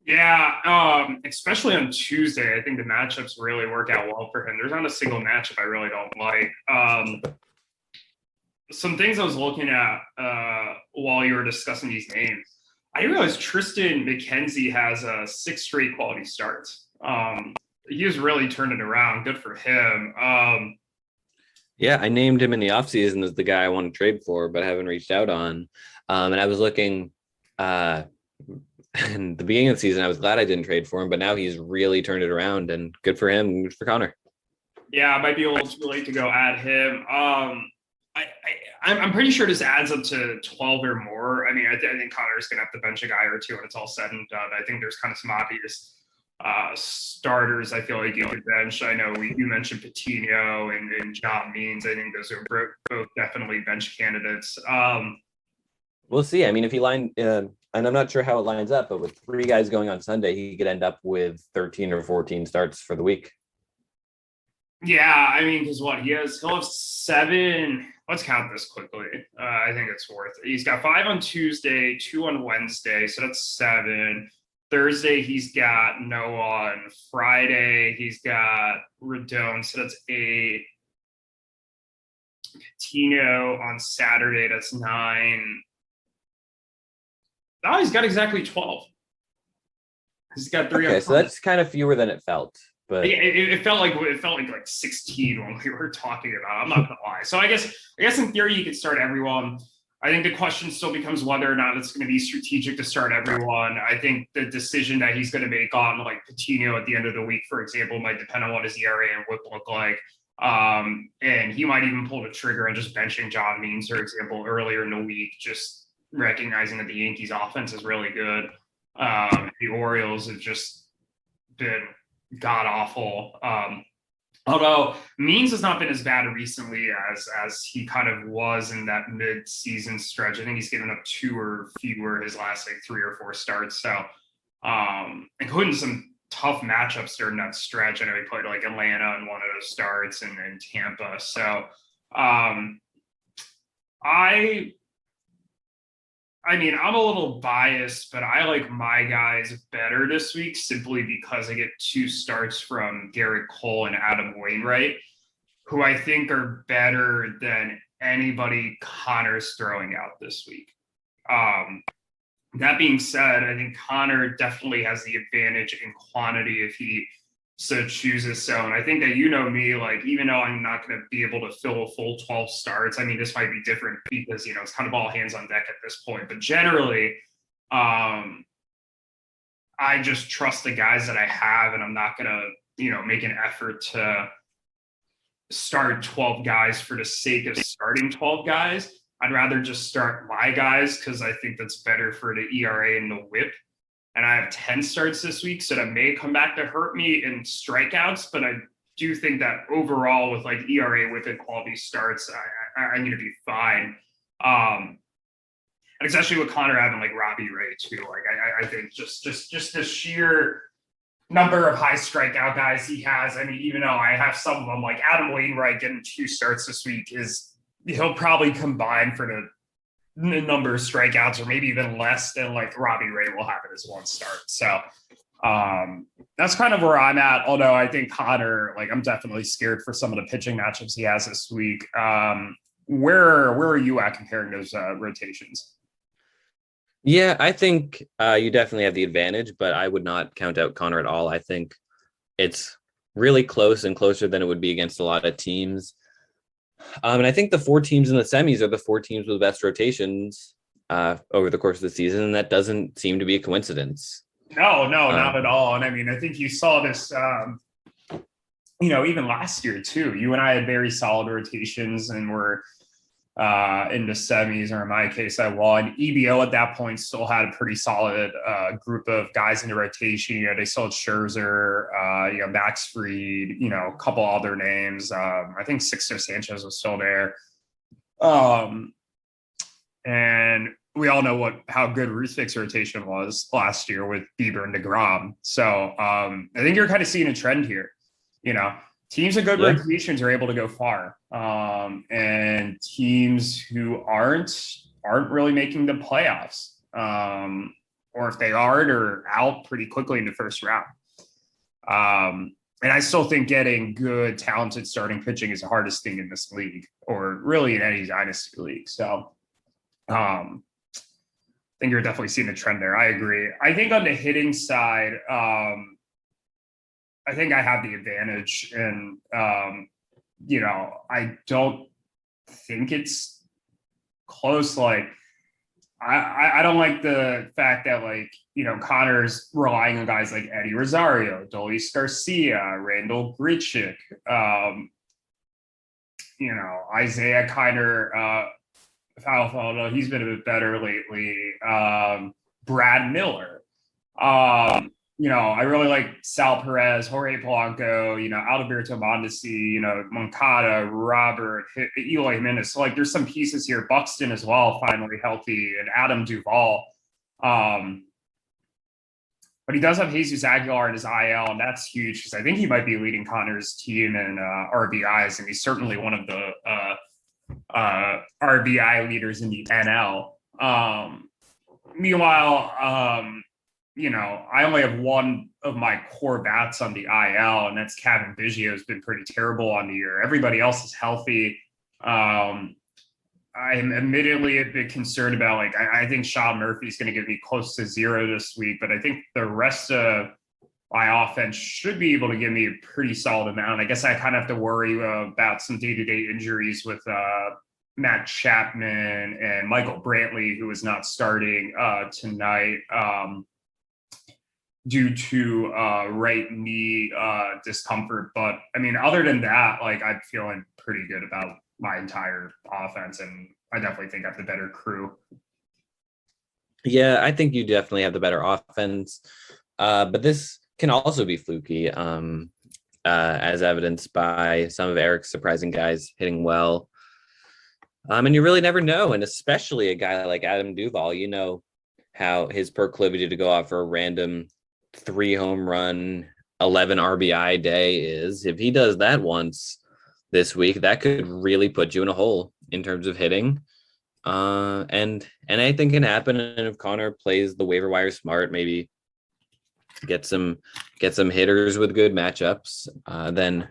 Yeah, especially on Tuesday, I think the matchups really work out well for him. There's not a single matchup I really don't like. Some things I was looking at while you were discussing these names, I didn't realize Tristan McKenzie has 6 straight quality starts. He has really turned it around. Good for him. Yeah, I named him in the offseason as the guy I want to trade for, but haven't reached out on. And I was looking in the beginning of the season, I was glad I didn't trade for him, but now he's really turned it around, and good for him, good for Conor. Yeah, it might be a little too late to go at him. I'm pretty sure this adds up to 12 or more. I mean, I think Conor's going to have to bench a guy or 2 when it's all said and done. I think there's kind of some obvious starters I feel like you could bench. I know you mentioned Patino and John Means. I think those are both definitely bench candidates. We'll see. I mean, if he and I'm not sure how it lines up, but with 3 guys going on Sunday, he could end up with 13 or 14 starts for the week. Yeah, I mean, because he'll have 7. Let's count this quickly. I think it's worth it. He's got 5 on Tuesday, 2 on Wednesday, so that's 7. Thursday, he's got no on. Friday, he's got Rodon, so that's 8. Patino on Saturday, that's 9. Oh, he's got exactly 12. He's got 3. Okay, so that's kind of fewer than it felt. but It felt like 16 when we were talking about. I'm not gonna lie. So I guess in theory you could start everyone. I think the question still becomes whether or not it's going to be strategic to start everyone. I think the decision that he's going to make on like Coutinho at the end of the week, for example, might depend on what his ERA and WHIP look like. And he might even pull the trigger on just benching John Means, for example, earlier in the week, just recognizing that the Yankees offense is really good. The Orioles have just been god awful. Although Means has not been as bad recently as he kind of was in that mid-season stretch. I think he's given up 2 or fewer his last like 3 or 4 starts. So including some tough matchups during that stretch. I know he played like Atlanta in one of those starts and Tampa. So I mean, I'm a little biased, but I like my guys better this week simply because I get 2 starts from Garrett Cole and Adam Wainwright, who I think are better than anybody Connor's throwing out this week. That being said, I think Conor definitely has the advantage in quantity if he so chooses so. And I think that, you know me, like, even though I'm not going to be able to fill a full 12 starts, I mean, this might be different because, you know, it's kind of all hands on deck at this point. But generally, I just trust the guys that I have, and I'm not going to, you know, make an effort to start 12 guys for the sake of starting 12 guys. I'd rather just start my guys because I think that's better for the ERA and the WHIP. And I have 10 starts this week, so that may come back to hurt me in strikeouts. But I do think that overall, with like ERA, WHIP, and quality starts, I'm going to be fine. And especially with Conor having like Robbie Ray too. Like I think just the sheer number of high strikeout guys he has. I mean, even though I have some of them, like Adam Wainwright getting 2 starts this week, he'll probably combine for the number of strikeouts, or maybe even less than like Robbie Ray will have in his 1 start. So that's kind of where I'm at. Although I think Conor, like, I'm definitely scared for some of the pitching matchups he has this week. Where are you at comparing those rotations? yeah, I think you definitely have the advantage, but I would not count out Conor at all. I think it's really close and closer than it would be against a lot of teams. And I think the 4 teams in the semis are the 4 teams with the best rotations over the course of the season, and that doesn't seem to be a coincidence. No, not at all. And I mean, I think you saw this, you know, even last year too. You and I had very solid rotations, and we're in the semis, or in my case, I won. EBO at that point still had a pretty solid group of guys in the rotation. You know, they still had Scherzer, you know, Max Fried, you know, a couple other names. I think Sixto Sanchez was still there. And we all know how good Rusvik's rotation was last year with Bieber and DeGrom. So I think you're kind of seeing a trend here. You know, teams with good rotations are able to go far, and teams who aren't really making the playoffs, or if they are out pretty quickly in the first round. And I still think getting good, talented starting pitching is the hardest thing in this league, or really in any dynasty league. So I think you're definitely seeing a trend there. I agree. I think on the hitting side, I think I have the advantage, and you know, I don't think it's close. Like, I don't like the fact that, like, you know, Connor's relying on guys like Eddie Rosario, Dolis Garcia, Randall Grichuk, you know, Isaiah Kiner, although he's been a bit better lately. Brad Miller. You know, I really like Sal Perez, Jorge Polanco, you know, Alberto Mondesi, you know, Moncada, Robert, Eloy Jimenez. So, like, there's some pieces here. Buxton as well, finally healthy, and Adam Duvall. But he does have Jesus Aguilar in his IL, and that's huge because I think he might be leading Connor's team in RBIs, and he's certainly one of the RBI leaders in the NL. Meanwhile, you know, I only have one of my core bats on the IL, and that's Kevin Biggio, has been pretty terrible on the year. Everybody else is healthy. I'm admittedly a bit concerned about, like, I think Sean Murphy's going to get me close to 0 this week, but I think the rest of my offense should be able to give me a pretty solid amount. I guess I kind of have to worry about some day-to-day injuries with Matt Chapman and Michael Brantley, who is not starting tonight due to right knee discomfort. But I mean, other than that, like, I'm feeling pretty good about my entire offense, and I definitely think I have the better crew. Yeah, I think you definitely have the better offense, but this can also be fluky, as evidenced by some of Eric's surprising guys hitting well. And you really never know, and especially a guy like Adam Duvall, you know how his proclivity to go out for a random 3 home run, 11 RBI day is. If he does that once this week, that could really put you in a hole in terms of hitting. And anything can happen. And if Conor plays the waiver wire smart, maybe get some hitters with good matchups, then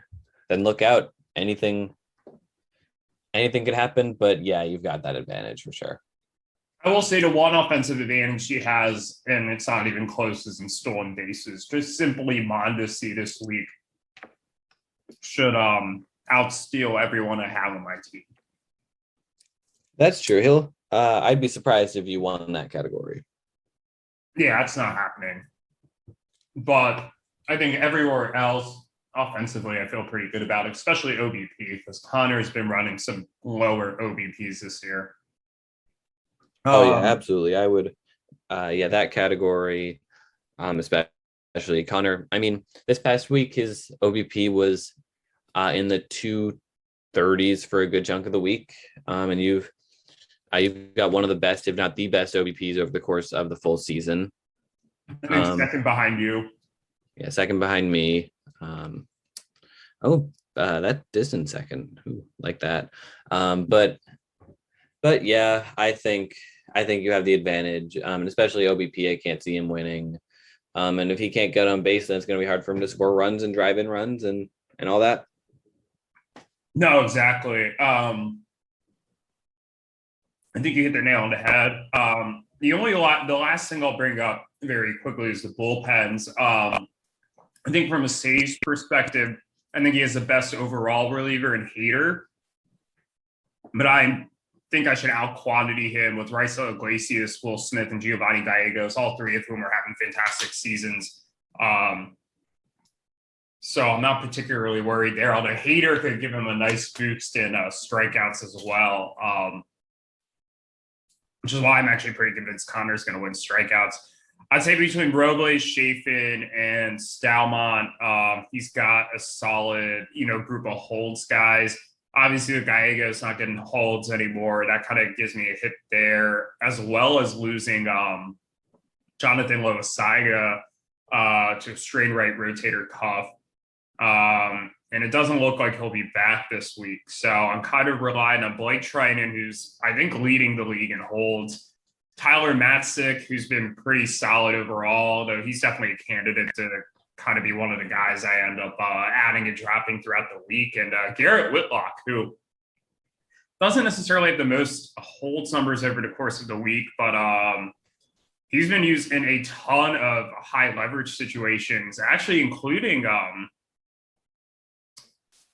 look out. Anything could happen. But yeah, you've got that advantage for sure. I will say the one offensive advantage he has, and it's not even close, is in stolen bases. Just simply Mondesi this week should outsteal everyone I have on my team. That's true. He'll. I'd be surprised if you won that category. Yeah, that's not happening. But I think everywhere else, offensively, I feel pretty good about it, especially OBP, because Conor's been running some lower OBPs this year. Oh yeah, absolutely. I would. That category, especially Conor. I mean, this past week his OBP was in the 230s for a good chunk of the week, and you've got one of the best, if not the best, OBPs over the course of the full season. Second behind you. Yeah, second behind me. That distant second. Ooh, like that. But yeah, I think you have the advantage, and especially OBP. I can't see him winning. And if he can't get on base, then it's going to be hard for him to score runs and drive in runs and all that. No, exactly. I think you hit the nail on the head. The last thing I'll bring up very quickly is the bullpens. I think from a Sage perspective, I think he has the best overall reliever in Hader. But I think I should out-quantity him with Raisel Iglesias, Will Smith, and Giovanni Gallegos, all three of whom are having fantastic seasons. So I'm not particularly worried there. Although Hader could give him a nice boost in strikeouts as well, which is why I'm actually pretty convinced Conor's going to win strikeouts. I'd say between Robles, Chafin, and Stalmont, he's got a solid, group of holds guys. Obviously, the Gallegos not getting holds anymore. That kind of gives me a hit there, as well as losing Jonathan Loaisaga to a strain right rotator cuff. And it doesn't look like he'll be back this week. So I'm kind of relying on Blake Trinan, who's, I think, leading the league in holds. Tyler Matzik, who's been pretty solid overall, though he's definitely a candidate to kind of be one of the guys I end up adding and dropping throughout the week. And Garrett Whitlock, who doesn't necessarily have the most holds numbers over the course of the week, but he's been used in a ton of high leverage situations, actually including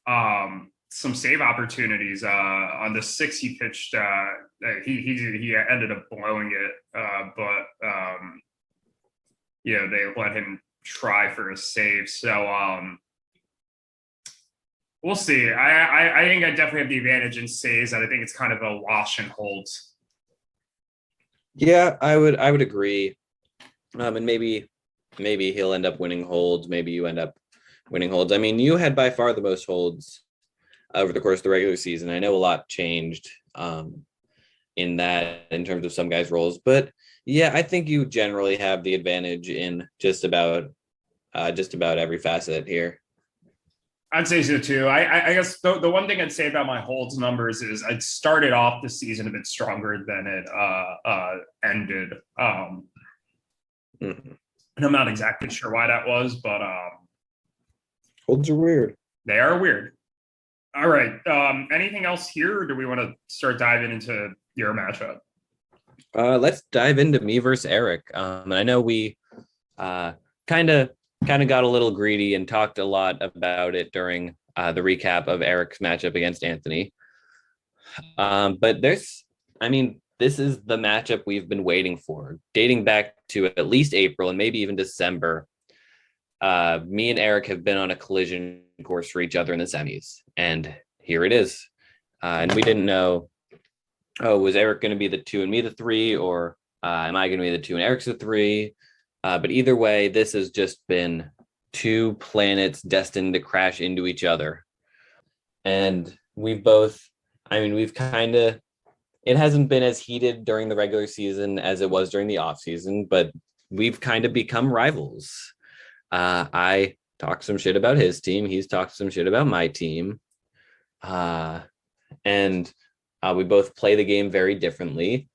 some save opportunities. On the 6 he pitched, he ended up blowing it, but they let him try for a save. So we'll see. I think I definitely have the advantage in saves, and I think it's kind of a wash and holds. Yeah, I would agree. And maybe he'll end up winning holds. Maybe you end up winning holds. I mean, you had by far the most holds over the course of the regular season. I know a lot changed in terms of some guys' roles, but yeah, I think you generally have the advantage in just about every facet here. I'd say so too. I guess the one thing I'd say about my holds numbers is I'd started off the season a bit stronger than it ended. And I'm not exactly sure why that was, but holds are weird. They are weird. All right. Anything else here, or do we want to start diving into your matchup? Let's dive into me versus Erik. And I know we kind of kind of got a little greedy and talked a lot about it during the recap of Erik's matchup against Anthony. But this is the matchup we've been waiting for, dating back to at least April and maybe even December. Me and Erik have been on a collision course for each other in the semis, and here it is. And we didn't know, was Erik going to be the 2 and me the 3, or am I going to be the 2 and Erik's the 3? But either way, this has just been two planets destined to crash into each other. And we've kind of, it hasn't been as heated during the regular season as it was during the off season, but we've kind of become rivals. I talked some shit about his team. He's talked some shit about my team. And we both play the game very differently.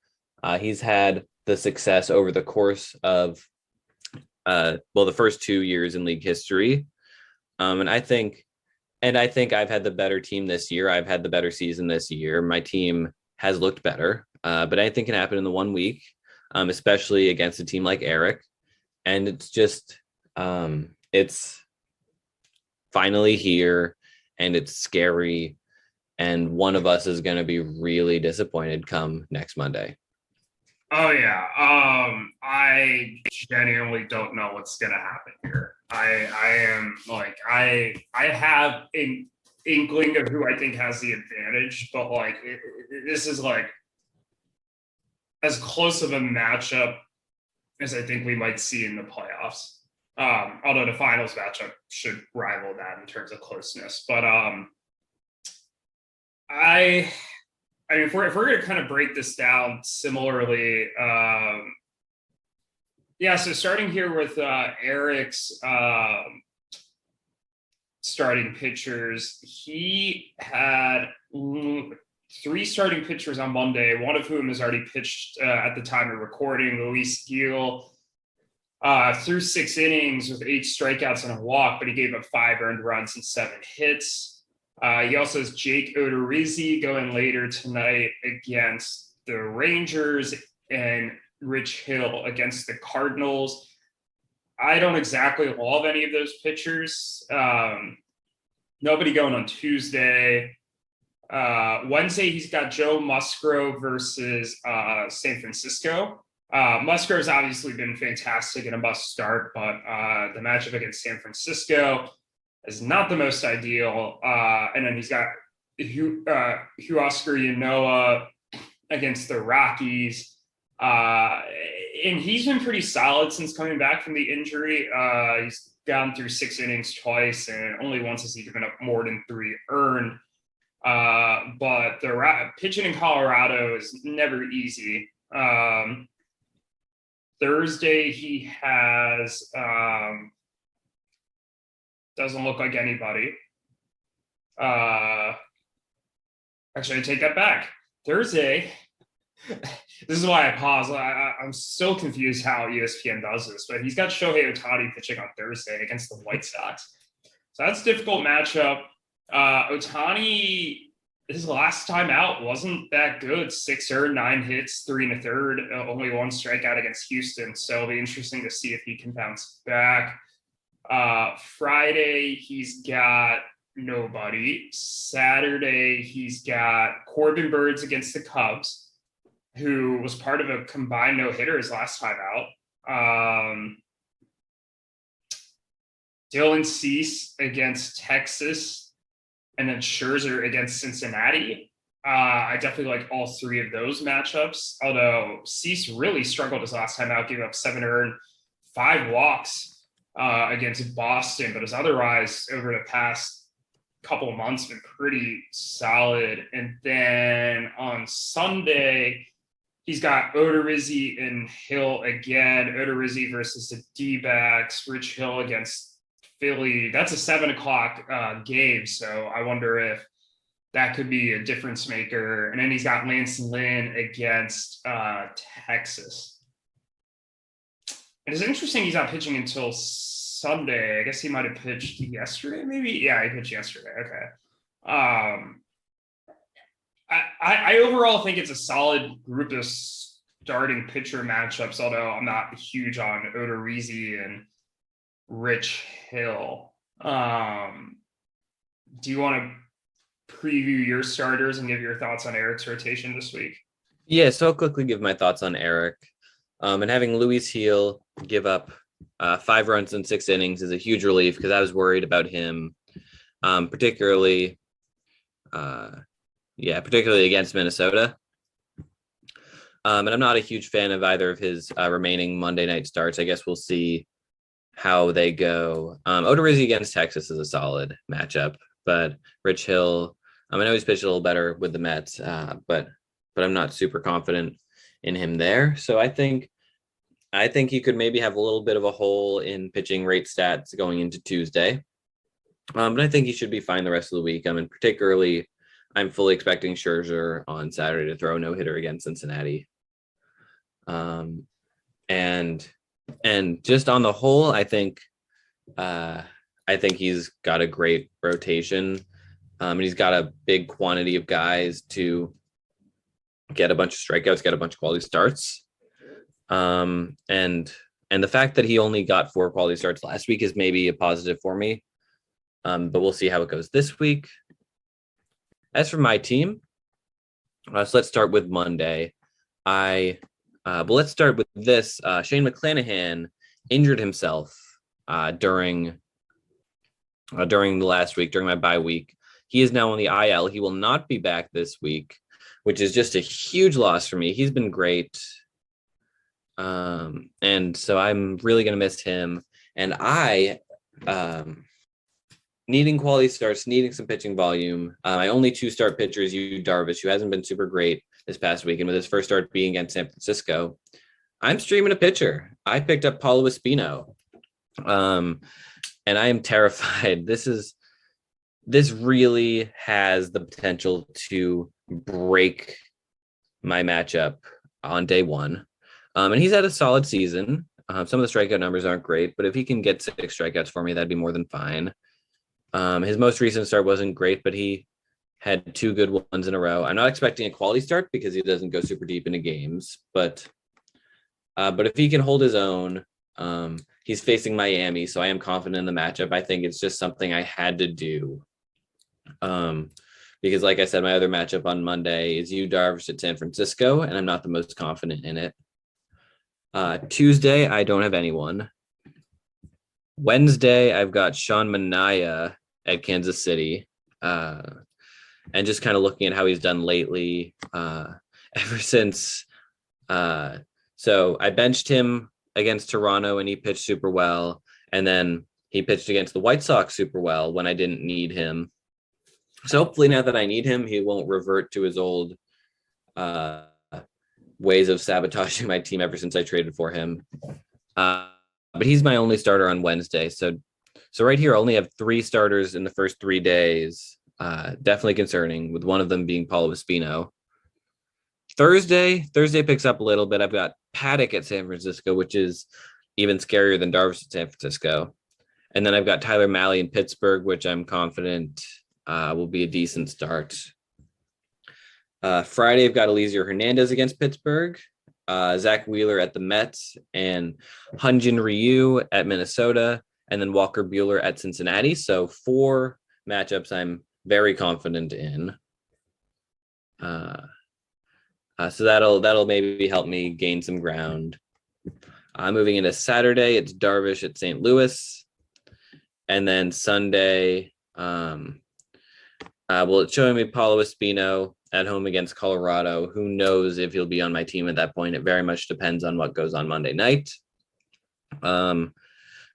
He's had the success over the course of, the first 2 years in league history. And I think I've had the better team this year. I've had the better season this year. My team has looked better, but anything can happen in the 1 week, especially against a team like Erik. And it's just, it's finally here, and it's scary. And one of us is going to be really disappointed come next Monday. Oh yeah. I genuinely don't know what's gonna happen here. I am like I have an inkling of who I think has the advantage, but like this is like as close of a matchup as I think we might see in the playoffs. Although the finals matchup should rival that in terms of closeness. But I mean, if we're going to kind of break this down similarly, so starting here with Erik's starting pitchers, he had 3 starting pitchers on Monday, one of whom has already pitched at the time of recording. Luis Gil threw 6 innings with 8 strikeouts and a walk, but he gave up 5 earned runs and 7 hits. He also has Jake Odorizzi going later tonight against the Rangers, and Rich Hill against the Cardinals. I don't exactly love any of those pitchers. Nobody going on Tuesday. Wednesday, he's got Joe Musgrove versus San Francisco. Musgrove's obviously been fantastic and a must start, but the matchup against San Francisco is not the most ideal. And then he's got Huascar Yanoa against the Rockies. And he's been pretty solid since coming back from the injury. He's gone through 6 innings twice, and only once has he given up more than 3 earned. But the pitching in Colorado is never easy. Thursday, he has doesn't look like anybody. Actually, I take that back. Thursday, this is why I pause. I'm so confused how ESPN does this, but he's got Shohei Ohtani pitching on Thursday against the White Sox. So that's a difficult matchup. Ohtani, his last time out wasn't that good. 6 earned, 9 hits, 3 1/3, only 1 strikeout against Houston. So it'll be interesting to see if he can bounce back. Friday, he's got nobody. Saturday, he's got Corbin Burnes against the Cubs, who was part of a combined no-hitter his last time out. Dylan Cease against Texas, and then Scherzer against Cincinnati. I definitely like all 3 of those matchups, although Cease really struggled his last time out, giving up 7 earned, 5 walks against Boston, but has otherwise over the past couple of months been pretty solid. And then on Sunday, he's got Odorizzi and Hill again. Odorizzi versus the D-backs, Rich Hill against Philly. That's a 7:00 game, so I wonder if that could be a difference maker. And then he's got Lance Lynn against Texas. And it's interesting he's not pitching until Sunday. I guess he might have pitched yesterday, maybe. Yeah, he pitched yesterday. Okay. I overall think it's a solid group of starting pitcher matchups, although I'm not huge on Odorizzi and Rich Hill. Do you want to preview your starters and give your thoughts on Erik's rotation this week? Yeah, so I'll quickly give my thoughts on Erik. And having Luis Heel give up 5 runs in 6 innings is a huge relief because I was worried about him, particularly against Minnesota. And I'm not a huge fan of either of his remaining Monday night starts. I guess we'll see how they go. Odorizzi against Texas is a solid matchup, but Rich Hill, I know he's pitched a little better with the Mets, but I'm not super confident in him there. So I think he could maybe have a little bit of a hole in pitching rate stats going into Tuesday. But I think he should be fine the rest of the week. Particularly, I'm fully expecting Scherzer on Saturday to throw a no-hitter against Cincinnati. And just on the whole, I think he's got a great rotation. And he's got a big quantity of guys to get a bunch of strikeouts, get a bunch of quality starts. And the fact that he only got 4 quality starts last week is maybe a positive for me. But we'll see how it goes this week. As for my team, so let's start with Monday. Let's start with this. Shane McClanahan injured himself during the last week, during my bye week. He is now on the IL. He will not be back this week, which is just a huge loss for me. He's been great. And so I'm really going to miss him. And needing quality starts, needing some pitching volume. My only 2-start pitcher is Yu Darvish, who hasn't been super great this past week. And with his first start being against San Francisco, I'm streaming a pitcher. I picked up Paulo Espino. And I am terrified. This really has the potential to break my matchup on day one. And he's had a solid season. Some of the strikeout numbers aren't great, but if he can get 6 strikeouts for me, that'd be more than fine. His most recent start wasn't great, but he had 2 good ones in a row. I'm not expecting a quality start because he doesn't go super deep into games, but if he can hold his own, he's facing Miami, so I am confident in the matchup. I think it's just something I had to do. Because like I said, my other matchup on Monday is Yu Darvish at San Francisco, and I'm not the most confident in it. Tuesday, I don't have anyone. Wednesday, I've got Sean Manaea at Kansas City. And just kind of looking at how he's done lately, ever since. So I benched him against Toronto and he pitched super well. And then he pitched against the White Sox super well when I didn't need him. So hopefully now that I need him, he won't revert to his old ways of sabotaging my team ever since I traded for him. But he's my only starter on Wednesday. So right here, I only have 3 starters in the first 3 days. Definitely concerning, with one of them being Paulo Espino. Thursday picks up a little bit. I've got Paddock at San Francisco, which is even scarier than Darvish at San Francisco. And then I've got Tyler Mahle in Pittsburgh, which I'm confident will be a decent start. Friday, I've got Eliezer Hernandez against Pittsburgh, Zach Wheeler at the Mets, and Hyun-Jin Ryu at Minnesota, and then Walker Buehler at Cincinnati. So 4 matchups I'm very confident in. So that'll maybe help me gain some ground. Moving into Saturday, it's Darvish at St. Louis, and then Sunday, it's showing me Paulo Espino at home against Colorado. Who knows if he'll be on my team at that point? It very much depends on what goes on Monday night. Well,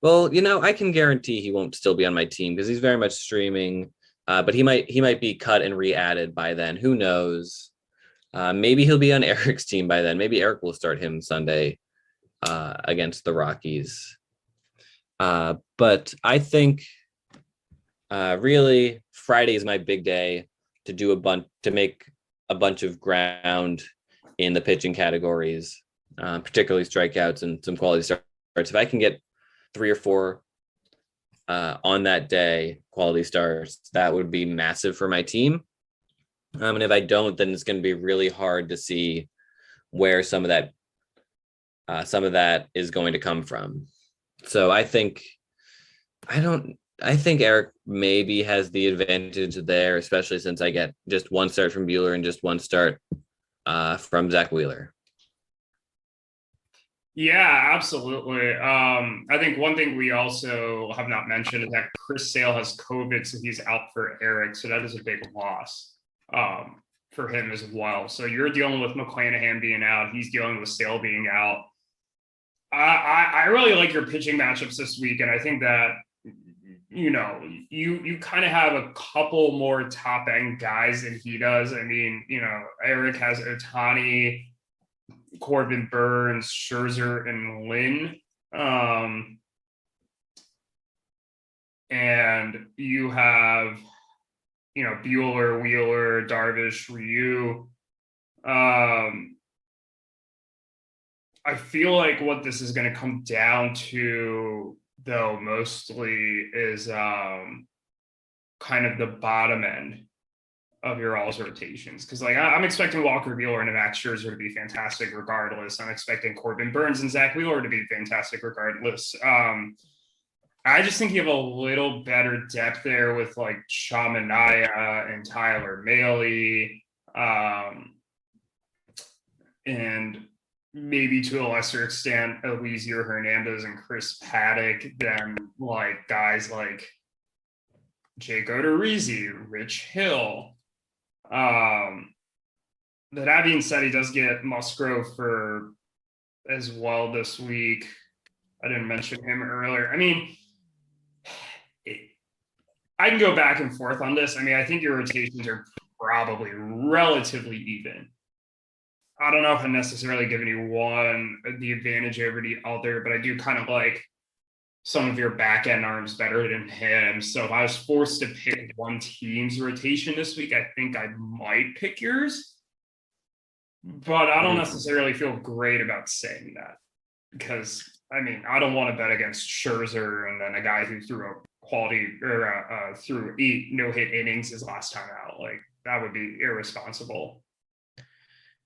I can guarantee he won't still be on my team because he's very much streaming. But he might be cut and re-added by then. Who knows? Maybe he'll be on Erik's team by then. Maybe Erik will start him Sunday against the Rockies. But I think really Friday is my big day to make a bunch of ground in the pitching categories, particularly strikeouts and some quality starts. If I can get 3 or 4 on that day, quality starts, that would be massive for my team. And if I don't, then it's going to be really hard to see where some of that is going to come from. So I think I think Erik maybe has the advantage there, especially since I get just one start from Bueller and just one start from Zach Wheeler. Yeah, absolutely. I think one thing we also have not mentioned is that Chris Sale has COVID, so he's out for Erik. So that is a big loss for him as well. So you're dealing with McClanahan being out. He's dealing with Sale being out. I really like your pitching matchups this week, and I think that you kind of have a couple more top end guys than he does. I mean, Erik has Ohtani, Corbin Burns, Scherzer, and Lynn. And you have, Bueller, Wheeler, Darvish, Ryu. I feel like what this is going to come down to, though, mostly is kind of the bottom end of your all's rotations. Because I'm expecting Walker Bueller and Max Scherzer to be fantastic regardless. I'm expecting Corbin Burns and Zach Wheeler to be fantastic regardless. I just think you have a little better depth there with like Shamanaya and Tyler Mahle, and maybe to a lesser extent Eliezer Hernandez and Chris Paddock than like guys like Jake Odorizzi, Rich Hill. That being said, he does get Musgrove for as well this week. I didn't mention him earlier. I mean, I can go back and forth on this. I mean, I think your rotations are probably relatively even. I don't know if I'm necessarily giving you one the advantage over the other, but I do kind of like some of your back end arms better than him. So if I was forced to pick one team's rotation this week, I think I might pick yours. But I don't necessarily feel great about saying that because I mean, I don't want to bet against Scherzer and then a guy who threw a quality or threw 8 no-hit innings his last time out. Like that would be irresponsible.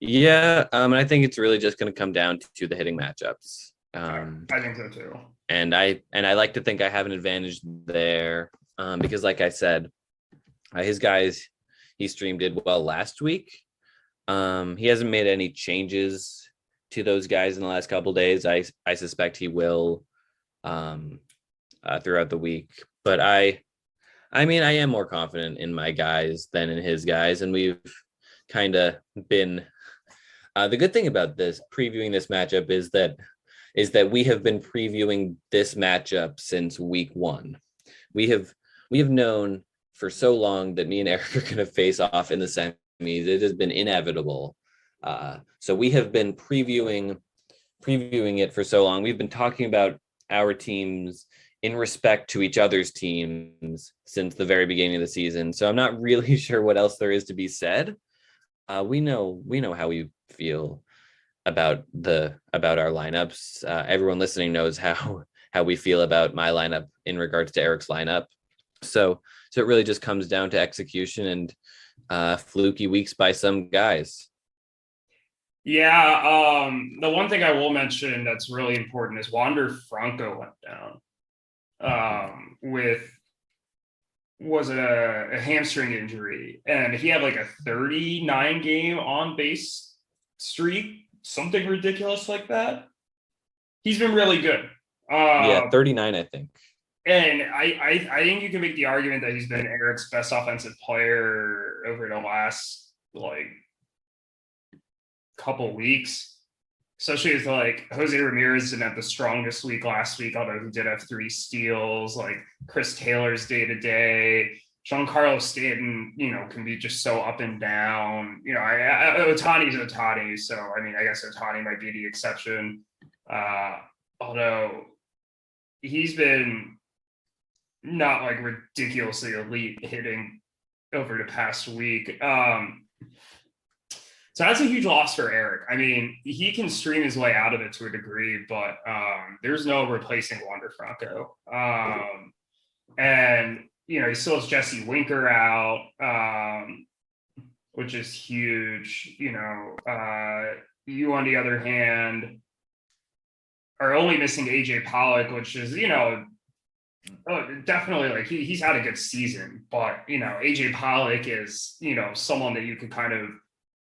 Yeah, and I think it's really just going to come down to the hitting matchups. I think so too. And I like to think I have an advantage there because, like I said, his guys he streamed did well last week. He hasn't made any changes to those guys in the last couple of days. I suspect he will throughout the week. But I mean, I am more confident in my guys than in his guys, and we've kind of been. The good thing about this previewing this matchup is that we have been previewing this matchup since week 1. We have known for so long that me and Erik are going to face off in the semis. It has been inevitable. So we have been previewing it for so long. We've been talking about our teams in respect to each other's teams since the very beginning of the season. So I'm not really sure what else there is to be said. We know how we feel about our lineups. Everyone listening knows how we feel about my lineup in regards to Erik's lineup. So it really just comes down to execution and fluky weeks by some guys. Yeah, the one thing I will mention that's really important is Wander Franco went down with was a hamstring injury, and he had like a 39 game on base streak, something ridiculous like that. He's been really good. Yeah, 39, I think. And I think you can make the argument that he's been Erik's best offensive player over the last like couple weeks, especially with like Jose Ramirez didn't have the strongest week last week, although he did have 3 steals. Like Chris Taylor's day to day, Giancarlo Stanton, can be just so up and down. Ohtani's Ohtani, so I mean, I guess Ohtani might be the exception. Although he's been not like ridiculously elite hitting over the past week. So that's a huge loss for Erik. I mean, he can stream his way out of it to a degree, but there's no replacing Wander Franco. And, he still has Jesse Winker out, which is huge. You, on the other hand, are only missing AJ Pollock, which is, Oh, definitely. Like he's had a good season, but AJ Pollock is someone that you can kind of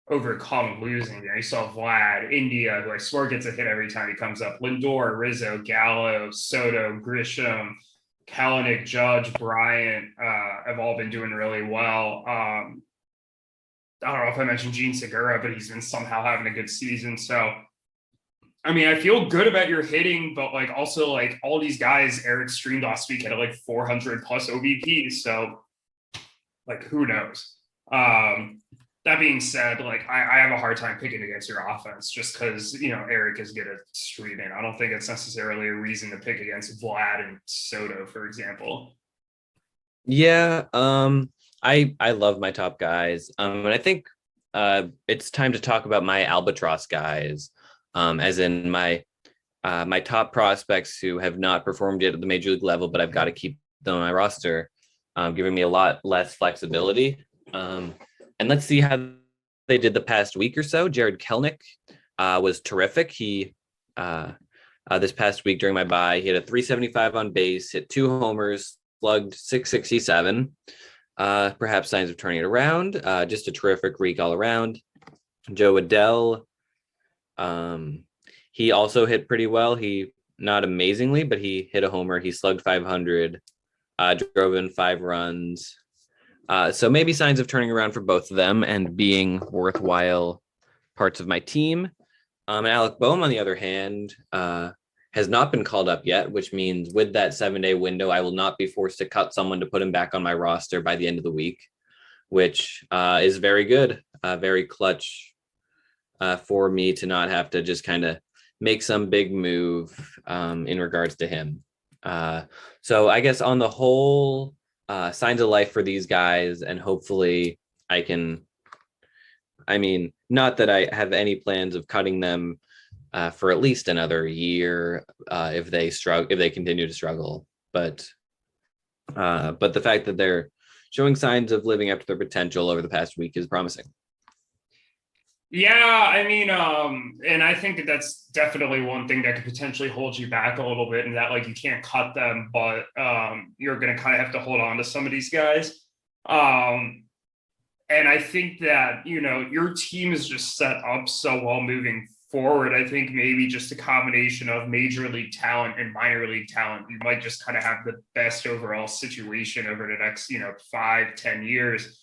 overcome losing. You saw Vlad, India, who I swear gets a hit every time he comes up. Lindor, Rizzo, Gallo, Soto, Grisham, Kalanick, Judge, Bryant have all been doing really well. I don't know if I mentioned Gene Segura, but he's been somehow having a good season. So I mean, I feel good about your hitting, but like also like all these guys Eric streamed last week had like 400 plus OBPs. So like who knows? That being said, like I have a hard time picking against your offense just because Erik is good at streaming. I don't think it's necessarily a reason to pick against Vlad and Soto, for example. Yeah, I love my top guys. And I think it's time to talk about my albatross guys. As in my top prospects who have not performed yet at the major league level, but I've got to keep them on my roster, giving me a lot less flexibility. And let's see how they did the past week or so. Jared Kelnick was terrific. He this past week during my bye, he had a 375 on base, hit 2 homers, slugged 667. Perhaps signs of turning it around. Just a terrific week all around. Joe Adell, he also hit pretty well. He not amazingly, but he hit a homer. He slugged 500, drove in 5 runs. So maybe signs of turning around for both of them and being worthwhile parts of my team. And Alec Boehm, on the other hand, has not been called up yet, which means with that 7-day window, I will not be forced to cut someone to put him back on my roster by the end of the week, which is very good, very clutch for me to not have to just kind of make some big move in regards to him. So I guess on the whole, signs of life for these guys, and hopefully I can. I mean, not that I have any plans of cutting them for at least another year if they continue to struggle. But the fact that they're showing signs of living up to their potential over the past week is promising. Yeah, I mean, and I think that that's definitely one thing that could potentially hold you back a little bit, and that like you can't cut them, but you're going to kind of have to hold on to some of these guys. And I think that your team is just set up so well moving forward. I think maybe just a combination of major league talent and minor league talent, you might just kind of have the best overall situation over the next 5-10 years.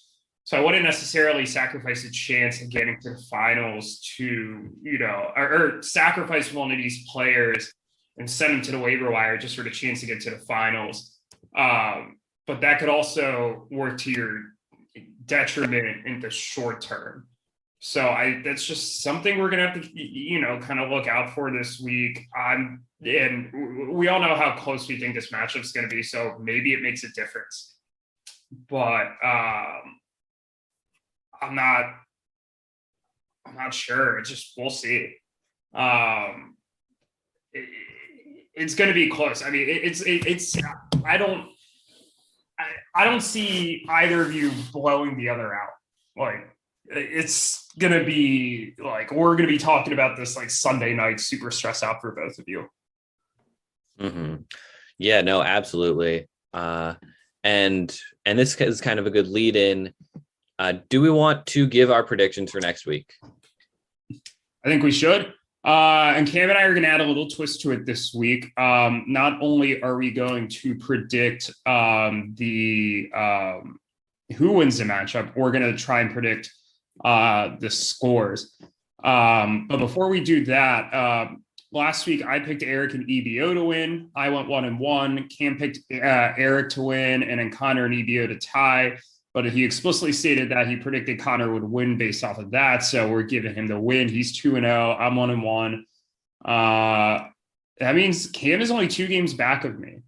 So I wouldn't necessarily sacrifice a chance of getting to the finals to, or sacrifice one of these players and send them to the waiver wire just for the chance to get to the finals. But that could also work to your detriment in the short term. So that's just something we're gonna have to, kind of look out for this week. And we all know how close we think this matchup is going to be, so maybe it makes a difference. But I'm not sure. We'll see. It's going to be close. I mean, it's. I don't see either of you blowing the other out. Like it's going to be like we're going to be talking about this like Sunday night, super stressed out for both of you. Mm-hmm. Yeah, no, absolutely. And this is kind of a good lead in. Do we want to give our predictions for next week? I think we should. And Cam and I are going to add a little twist to it this week. Not only are we going to predict the who wins the matchup, we're going to try and predict the scores. But before we do that, last week I picked Erik and EBO to win. I went 1-1. Cam picked Erik to win, and then Conor and EBO to tie. But he explicitly stated that he predicted Conor would win based off of that. So we're giving him the win. He's 2-0. I'm 1-1. That means Cam is only 2 games back of me.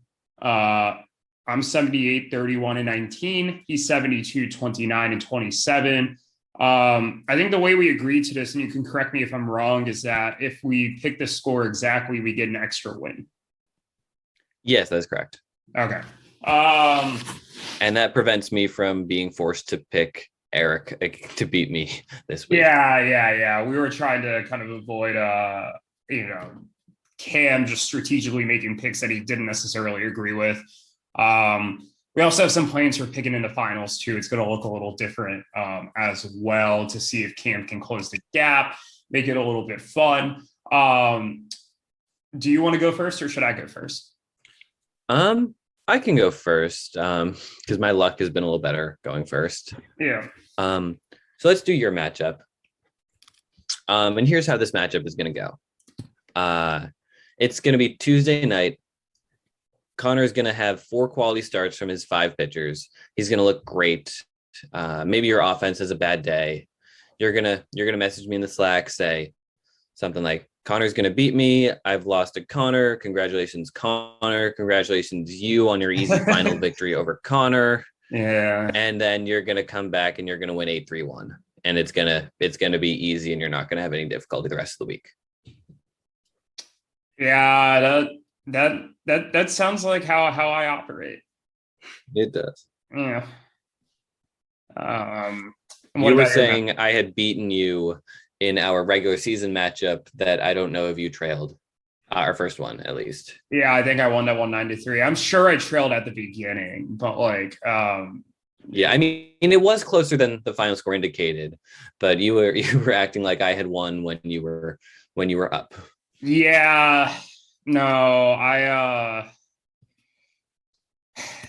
I'm 78, 31, and 19. He's 72, 29, and 27. I think the way we agreed to this, and you can correct me if I'm wrong, is that if we pick the score exactly, we get an extra win. Yes, that's correct. Okay. And that prevents me from being forced to pick Erik to beat me this week. Yeah. We were trying to kind of avoid, Cam just strategically making picks that he didn't necessarily agree with. We also have some plans for picking in the finals too. It's going to look a little different as well to see if Cam can close the gap, make it a little bit fun. Do you want to go first or should I go first? I can go first because my luck has been a little better going first. Yeah. So let's do your matchup. And here's how this matchup is going to go. It's going to be Tuesday night. Connor's going to have 4 quality starts from his 5 pitchers. He's going to look great. Maybe your offense has a bad day. You're gonna message me in the Slack, say something like, Connor's going to beat me. I've lost to Connor. Congratulations, Connor. Congratulations, you, on your easy final victory over Connor. Yeah. And then you're going to come back and you're going to win 8-3-1. And it's going to be easy and you're not going to have any difficulty the rest of the week. Yeah, that sounds like how I operate. It does. Yeah. You were saying I had beaten you in our regular season matchup that I don't know if you trailed. Our first one, at least. Yeah, I think I won that 193. I'm sure I trailed at the beginning, but like, yeah, I mean, it was closer than the final score indicated, but you were acting like I had won when you were up. Yeah, no,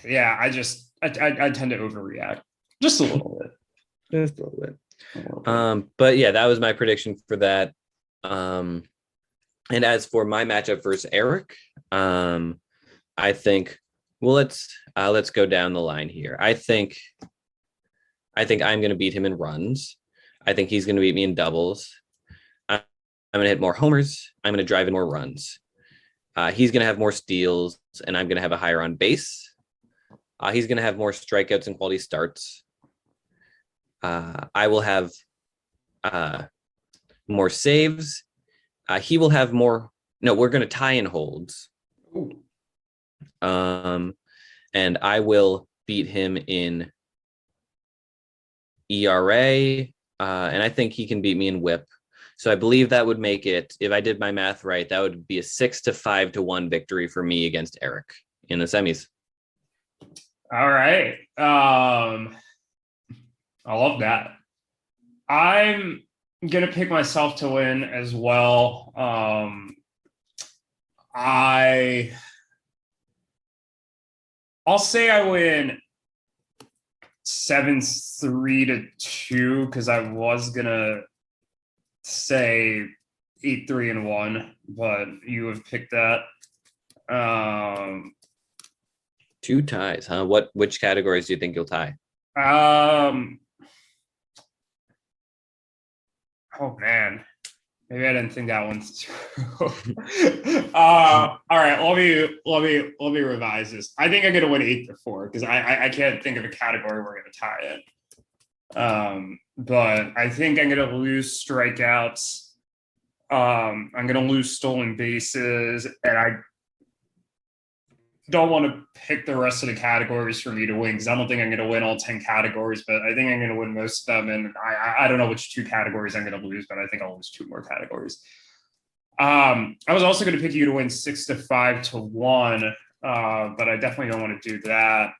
yeah, I tend to overreact just a little bit. Just a little bit. But yeah, that was my prediction for that. And as for my matchup versus Erik, I think, well, let's go down the line here. I think I'm going to beat him in runs. I think he's going to beat me in doubles. I'm going to hit more homers. I'm going to drive in more runs. He's going to have more steals, and I'm going to have a higher on base. He's going to have more strikeouts and quality starts. I will have more saves. He will have more. No, we're going to tie in holds. And I will beat him in ERA. And I think he can beat me in WHIP. So I believe that would make it, if I did my math right, that would be a 6-5-1 victory for me against Erik in the semis. All right. I love that. I'm gonna pick myself to win as well. I'll say I win 7-3-2 because I was gonna say 8-3-1, but you have picked that. 2 ties, huh? Which categories do you think you'll tie? Oh man, maybe I didn't think that one's true. All right, let me revise this. I think I'm gonna win 8-4 because I can't think of a category we're gonna tie it. But I think I'm gonna lose strikeouts. I'm gonna lose stolen bases, and I don't want to pick the rest of the categories for me to win because I don't think I'm going to win all 10 categories, but I think I'm going to win most of them. And I don't know which 2 categories I'm going to lose, but I think I'll lose 2 more categories. I was also going to pick you to win 6-5-1, but I definitely don't want to do that.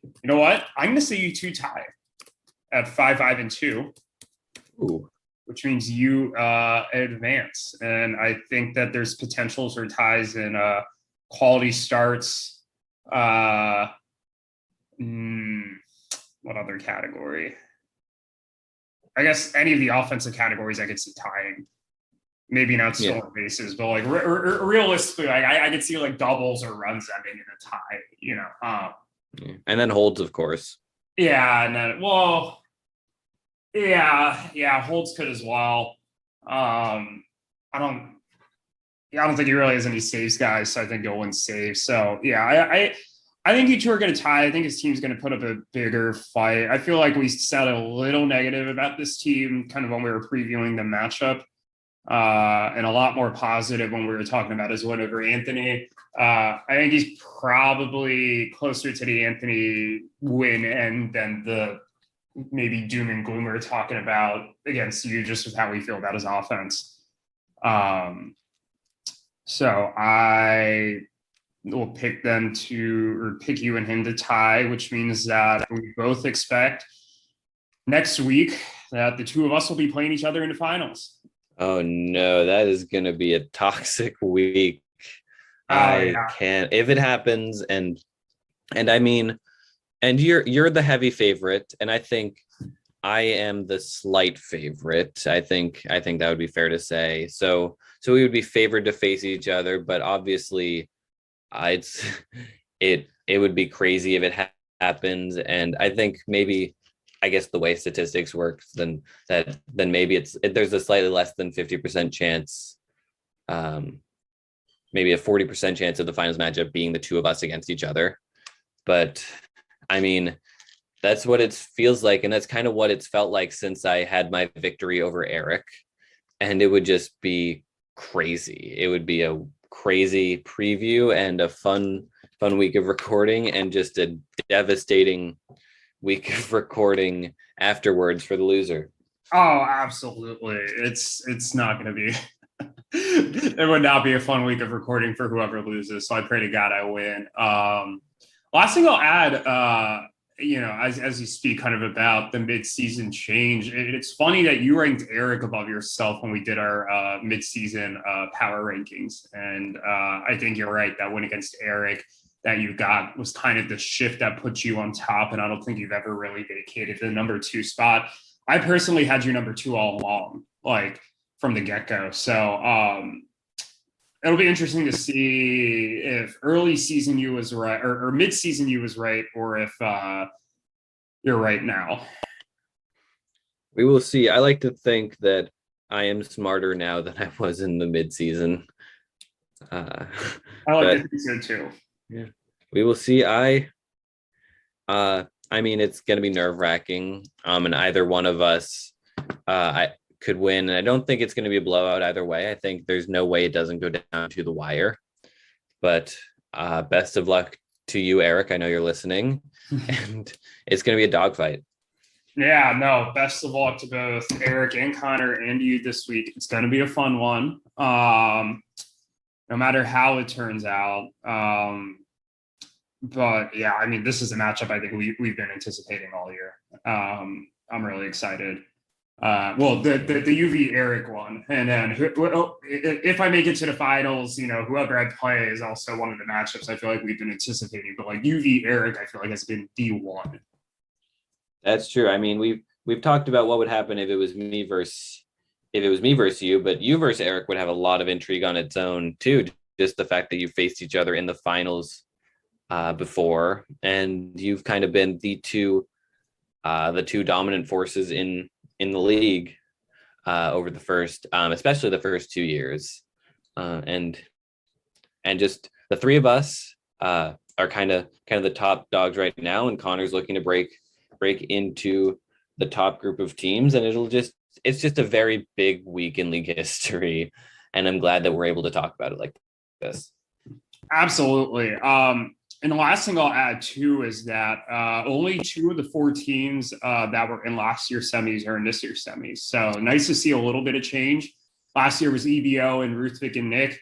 You know what? I'm going to say you 2 tie at 5-5-2. Ooh. Which means you advance. And I think that there's potentials for ties in quality starts. What other category? I guess any of the offensive categories I could see tying. Maybe not stolen bases, but like realistically, I could see like doubles or runs ending in a tie, you know. And then holds, of course. Yeah, and then Yeah, holds could as well. I don't think he really has any saves, guys. So I think he'll win saves. So yeah, I think you 2 are going to tie. I think his team's going to put up a bigger fight. I feel like we sounded a little negative about this team, kind of when we were previewing the matchup, and a lot more positive when we were talking about his win over Anthony. I think he's probably closer to the Anthony win end than the maybe doom and gloom we're talking about against you, just with how we feel about his offense. So I will pick them to, or pick you and him to tie, which means that we both expect next week that the two of us will be playing each other in the finals. Oh no, that is going to be a toxic week. Oh I yeah. can't if it happens, and I mean, and you're the heavy favorite, and I think I am the slight favorite. I think that would be fair to say. So we would be favored to face each other, but obviously, it's it would be crazy if it happens. And I think maybe, I guess the way statistics work, then maybe there's a slightly less than 50% chance, um, maybe a 40% chance of the finals matchup being the two of us against each other. But I mean, that's what it feels like, and that's kind of what it's felt like since I had my victory over Erik. And it would just be crazy. It would be a crazy preview and a fun week of recording, and just a devastating week of recording afterwards for the loser. Oh, absolutely. It's not going to be. It would not be a fun week of recording for whoever loses. So I pray to God I win. Last thing I'll add, as you speak kind of about the mid-season change, it's funny that you ranked Erik above yourself when we did our mid-season power rankings, and I think you're right. That win against Erik that you got was kind of the shift that put you on top, and I don't think you've ever really vacated the number 2 spot. I personally had you number 2 all along, like from the get-go. So it'll be interesting to see if early season you was right, or mid-season you was right, or if you're right now. We will see. I like to think that I am smarter now than I was in the mid-season. Uh, I like to but think so too. yeah, we will see. I mean, it's going to be nerve-wracking. And either one of us, I could win. And I don't think it's going to be a blowout either way. I think there's no way it doesn't go down to the wire. But best of luck to you, Erik. I know you're listening, and it's going to be a dogfight. Yeah, no, best of luck to both Erik and Conor and you this week. It's going to be a fun one. No matter how it turns out. But yeah, I mean, this is a matchup I think we've been anticipating all year. I'm really excited. Well, the UV Erik one, and then if I make it to the finals, whoever I play is also one of the matchups I feel like we've been anticipating. But like UV Erik, I feel like has been the one. That's true. I mean, we've talked about what would happen if it was me versus you, but you versus Erik would have a lot of intrigue on its own too. Just the fact that you faced each other in the finals before, and you've kind of been the two dominant forces in the league over the first, especially the first 2 years, and just the three of us are kind of the top dogs right now, and Conor's looking to break into the top group of teams, and it's just a very big week in league history, and I'm glad that we're able to talk about it like this. Absolutely. And the last thing I'll add too is that only 2 of the 4 teams that were in last year's semis are in this year's semis. So nice to see a little bit of change. Last year was EBO and Ruthvik and Nick.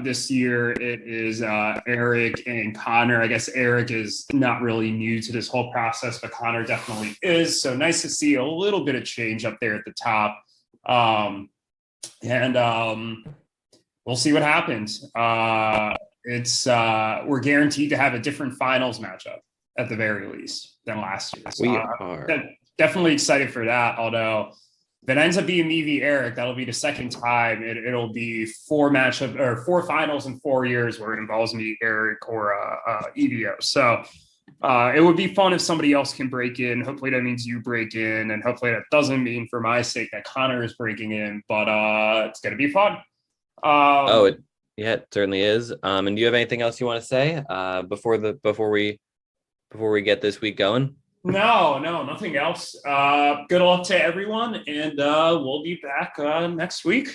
This year it is Erik and Conor. I guess Erik is not really new to this whole process, but Conor definitely is. So nice to see a little bit of change up there at the top. And we'll see what happens. We're guaranteed to have a different finals matchup at the very least than last year. So We are. definitely excited for that. Although if it ends up being me v Erik, that'll be the second time. It'll be 4 finals in 4 years where it involves me, Erik, or EDO. So it would be fun if somebody else can break in. Hopefully that means you break in, and hopefully that doesn't mean for my sake that Conor is breaking in. But it's gonna be fun. Yeah, it certainly is. And do you have anything else you want to say before we get this week going? No, nothing else. Good luck to everyone, and we'll be back next week.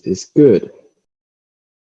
is good.